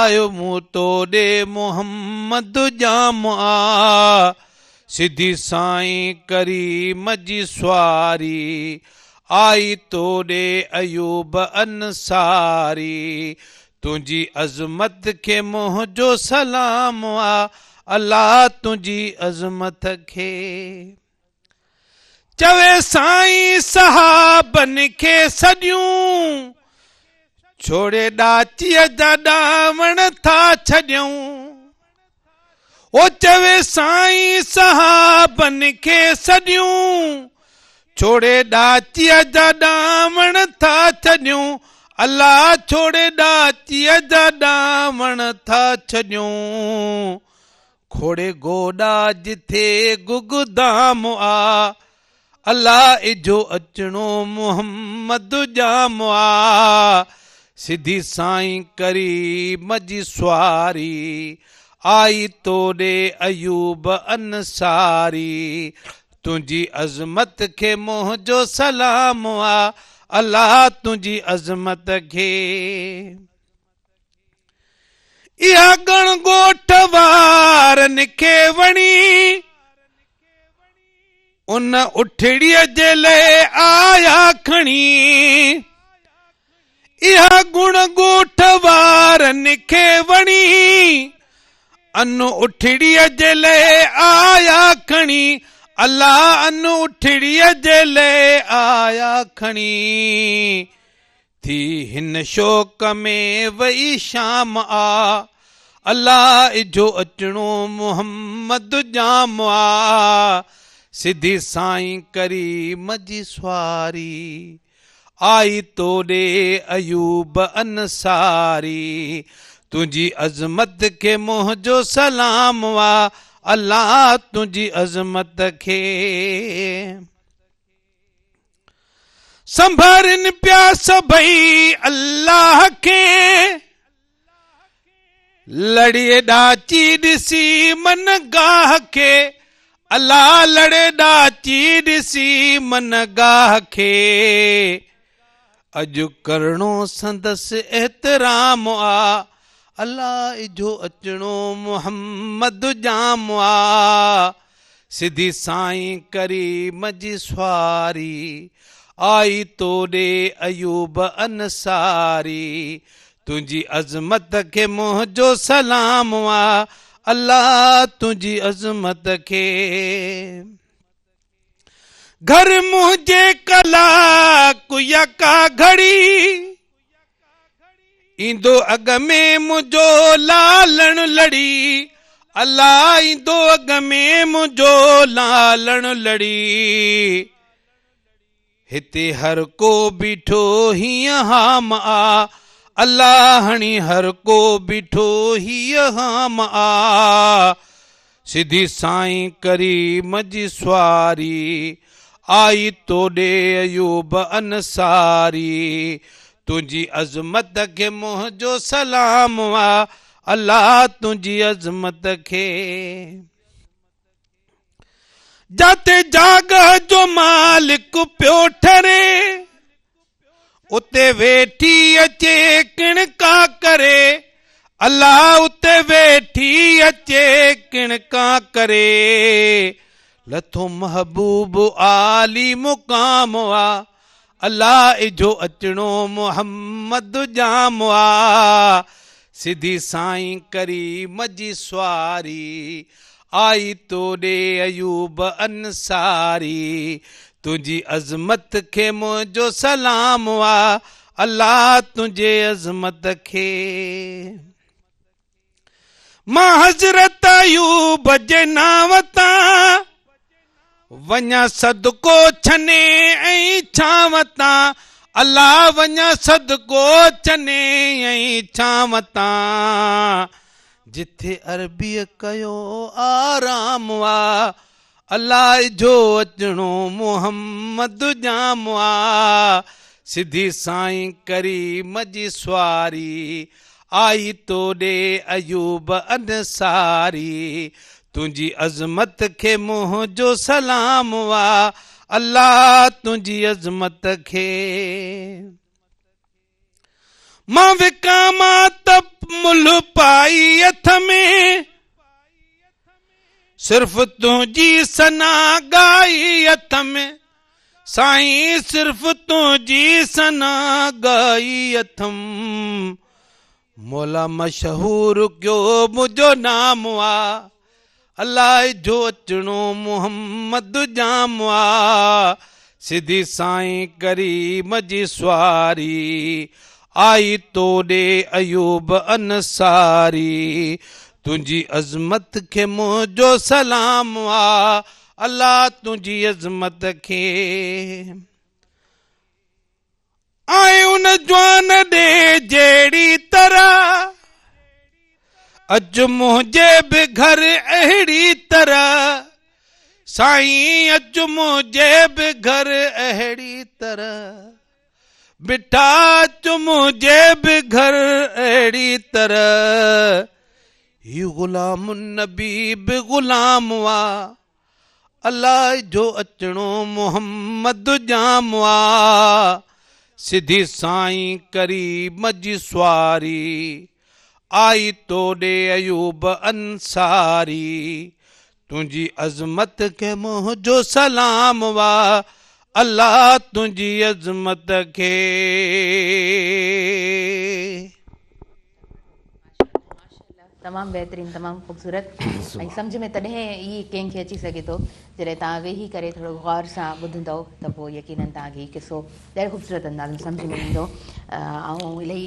आयो मूं तोड़े मोहम्मद जाम आ सिधी साईं करीम जी सवारी आई तोड़े अयूब अंसारी तुंहिंजी अज़मत खे मुंहिंजो सलाम आ अल्लाह तुंहिंजी अज़मत खे। चवे साईं सहाबन खे सॼियूं छोड़े ॾाचीअ जा ॾावण था छॾियूं ओ चवे साईं सहाबन खे सॾियूं छोड़े ॾाचीअ जा ॾावण था छॾियूं अल्लाह छोड़े ॾाचीअ जा ॾावण था छॾियूं खोड़े गोॾा जिथे गुगदाम आ अल्लाह इजो अचणो मोहम्मद जाम आ सिधी साईं करीम जी स्वारी आई तोड़े अयूब अंसारी तुंहिंजी अज़मत खे मुंहिंजो सलाम आ अल्लाह तुंहिंजी अज़मत खे इहा गण ॻोठ वारनि खे वणी उन उठड़ीअ जे लाइ आया खणी इहा गुण ॻोठ वारनि खे वणी अन उठड़ीअ जे लाइ आया खणी अल्लाह अन उठड़ीअ जे लाइ आया खणी थी हिन शोक में वई शाम आ अल्लाह इजो अचणो मोहम्मद जाम आ सिधी साईं करीम जी स्वारी आई तोड़े अयूब अंसारी तुंहिंजी अज़मत खे मुंहिंजो सलाम आ अल्लाह तुंहिंजी अज़मत खे संभारनि पिया सभई अल्लाह खे लड़े ॾाची ॾिसी मन गाह खे अल्लाह लड़े ॾाची ॾिसी मन गाह खे अॼु करणो संदसि एतिराम आ अल्लाह इजो अचणो मोहम्मद जाम आ सिधी साईं करीम जी स्वारी आई तोड़े अयूब अंसारी तुंहिंजी अज़मत खे मुंहिंजो सलाम आ अल्लाह तुंहिंजी अज़मत खे घर मुंहिंजे कलाक यका घड़ी ईंदो अॻ में मुंहिंजो लालण लड़ी अल्लाह ईंदो अॻ में मुंहिंजो लालण लड़ी हिते हर को बीठो हीअं हाम आ अल्लाह हणी हर को बीठो हीअं हाम आ सिधी साईं करीम जी स्वारी आई तोड़े अयूब अंसारी तुंहिंजी अज़मत खे मुंहिंजो सलाम आ अल्लाह तुंहिंजी अज़मत खे जाते जागह जो मालिक पियो ठरे उते वेठी अचे किणका करे अल्लाह उते वेठी अचे किणका करे लथो महबूब आली मुकाम आ अल्लाह इजो अचणो मोहम्मद जाम आ सिधी साईं करीम जी स्वारी आई तोड़े अयूब अंसारी तुंहिंजी अज़मत खे मुंहिंजो सलाम आ अल्लाह तुंहिंजे अज़मत खे मां हज़रत अयूब जे नाव तां वञा सदको छने ऐं छांव तां अल्लाह वञा सदको छने ऐं छांव तां जिथे अरबीअ कयो आराम आ अल्लाह जो अचणो मोहम्मद जाम आ सिधी साईं करीम जी स्वारी आई तोड़े अयूब अंसारी तुंहिंजी अज़मत खे मुंहिंजो सलाम आ अल्लाह तुंहिंजी अज़मत खे मां विकामा त मुल पाई हथ में सिर्फ तुंहिंजी सना गाई हथ में साईं सिर्फ तुंहिंजी सना गाई अथम मौला मशहूर कयो मुंहिंजो नाम आ अल्लाह जो अचणो मोहम्मद जाम आ सिधी साईं करीम जी स्वारी आई तोड़े अयूब अंसारी तुझी अज़मत के मुझो सलाम आ अल्लाह तुझी अज़मत के आए उन जवान दे जेड़ी तरह अज मुझे भी घर अहड़ी तरह साईं अज मुझे भी घर अहड़ी तरह बिठा अज मुझे भी घर अहड़ी तरह यू गुलाम नबी भी गुलाम वा अल्लाह जो अचणो मोहम्मद जाम वा सिधी साईं करी मजी स्वारी आई तोड़े अयूब अंसारी तुझी अज़मत के मुझो सलाम वा अल्लाह तुझी अज़मत के तमामु बहितरीनु तमामु ख़ूबसूरत ऐं सम्झ में तॾहिं ई कंहिंखे अची सघे थो जॾहिं तव्हां वेही करे थोरो गौर सां ॿुधंदव त पोइ यकीननि तव्हांखे हीउ किसो ॾाढो ख़ूबसूरत अंदाज़ में सम्झ में ईंदो ऐं इलाही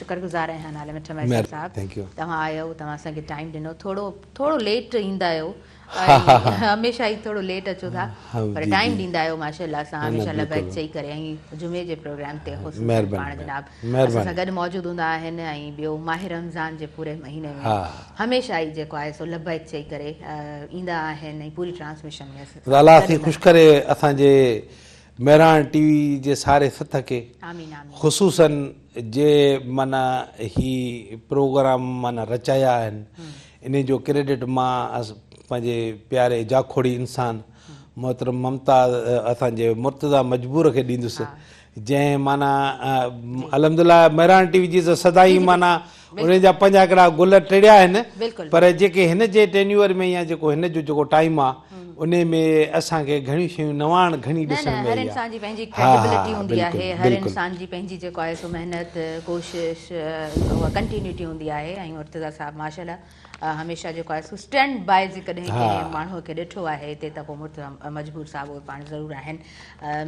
शुक्रगुज़ार आहियां नाले मिठ मैसर साहिबु तव्हां आयो तव्हां असांखे टाइम ॾिनो थोरो लेट ईंदा आहियो हमेशह ई थोरो लेट अचो था पर टाइम ॾींदा आहियो माशाअल्लाह सां हमेशह लबैक चई करे ऐं जुमे जे प्रोग्राम ते पाण जनाब असां सां गॾु मौजूदु हूंदा आहिनि ऐं ॿियो माह रमज़ान जे पूरे महीने में हमेशह ई जेको आहे सो लबैक चई करे ईंदा आहिनि ऐं पूरी ट्रांसमिशन में अल्लाह खे ख़ुशि करे असांजे मेहरान टीवी जे सारे सथ खे ख़ुसूसन जे माना ही प्रोग्राम माना रचाया आहिनि इन जो क्रेडिट मां पंहिंजे प्यारे जाखोड़ी इंसान मोहतरम ममताज़ असांजे मुर्तज़ा मजबूर खे ॾींदुसि जंहिं माना अलहमदुलिल्लाह मेहरान टीवी जी त सदाई माना उन जा 5 हिकिड़ा गुल टिड़िया आहिनि पर जेके हिन जे टेन्यूअर में या जेको हिन जो जेको टाइम आहे उन में असांखे घणियूं शयूं नवाण घणी ॾिसण में हर इंसान जी पंहिंजी क्रेडिबिलिटी हूंदी आहे हर इंसान जी पंहिंजी जेको आहे सो महिनत कोशिश उहा कंटिन्यूटी हूंदी आहे ऐं मुर्तज़ा साहिबु माशाअल्लाह हमेशह जेको आहे सो स्टैंड बाय जे कॾहिं कंहिं माण्हूअ खे ॾिठो आहे हिते त पोइ मुर्तज़ा मजबूर साहिबु उहे पाण ज़रूरु आहिनि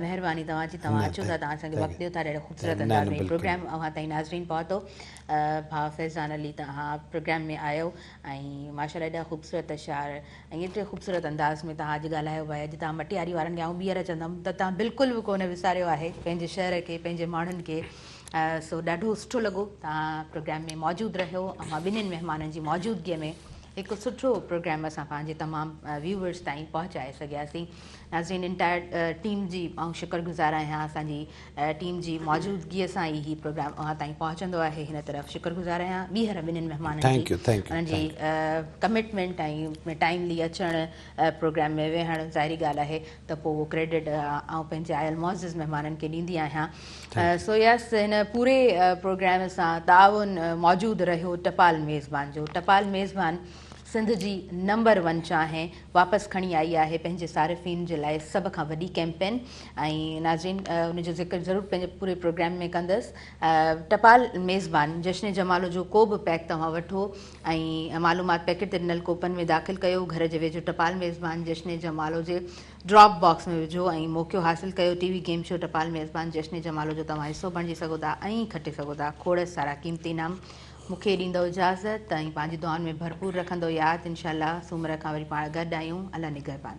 महिरबानी तव्हांजी तव्हां अचो था तव्हां असांखे वक़्तु ॾियो था ॾाढो ख़ूबसूरत अंदाज़ में प्रोग्राम अव्हां ताईं नाज़रीन पहुतो भाउ फैज़ान अली तव्हां प्रोग्राम में आयो ऐं माशाअल्लाह एॾा ख़ूबसूरत अशार ऐं एतिरे ख़ूबसूरत अंदाज़ में तव्हां अॼु ॻाल्हायो आहे अॼु तव्हां मटियारी वारनि खे आउं ॿीहर चवंदमि त तव्हां बिल्कुलु बि कोन विसारियो आहे पंहिंजे शहर खे पंहिंजे माण्हुनि खे सो ॾाढो सुठो लॻो तव्हां प्रोग्राम में मौजूदु रहियो ऐं मां ॿिन्हिनि महिमाननि जी मौजूदगीअ में हिकु सुठो प्रोग्राम असां पंहिंजे तमामु व्यूवर्स ताईं पहुचाए सघियासीं नाज़रीन इंटायर टीम जी ऐं शुक्रगुज़ार आहियां असांजी टीम जी मौजूदगीअ सां ई हीउ प्रोग्राम अव्हां ताईं पहुचंदो आहे हिन तरफ़ शुक्रगुज़ार आहियां ॿीहर ॿिन्हिनि महिमाननि जी उन्हनि जी कमिटमेंट ऐं टाइमली अचणु प्रोग्राम में वेहणु ज़ाहिरी ॻाल्हि आहे त पोइ उहो क्रेडिट ऐं पंहिंजे आयल मौज़िज़ महिमाननि खे ॾींदी आहियां सो यस हिन पूरे प्रोग्राम सां ताउन मौजूदु रहियो टपाल मेज़बान जो टपाल मेज़बान सिंध जी नंबर 1 चांहि वापसि खणी आई आहे पंहिंजे सारिफ़ीन जे लाइ सभ खां वॾी कैंपेन ऐं नाज़रीन उनजो ज़िक्र ज़रूरु पंहिंजे पूरे प्रोग्राम में कंदसि टपाल मेज़बान जश्न जमालो जो को बि पैक तव्हां वठो ऐं मालूमात पैकेट ते ॾिनल कोपन में दाख़िल कयो घर जे वेझो टपाल मेज़बान जश्न जमालो जे ड्रॉप बॉक्स में विझो ऐं मौक़ो हासिलु कयो टीवी गेम शो टपाल मेज़बान जश्न जमालो जो तव्हां हिसो बणिजी सघो था ऐं खटे सघो था खोड़ सारा क़ीमती इनाम मूंखे ॾींदो इजाज़त ऐं पंहिंजी दुआनि में भरपूर रखंदो यादि इंशाअल्लाह सूमर खां वरी पाण गॾु आहियूं अल्लाह निगहबान।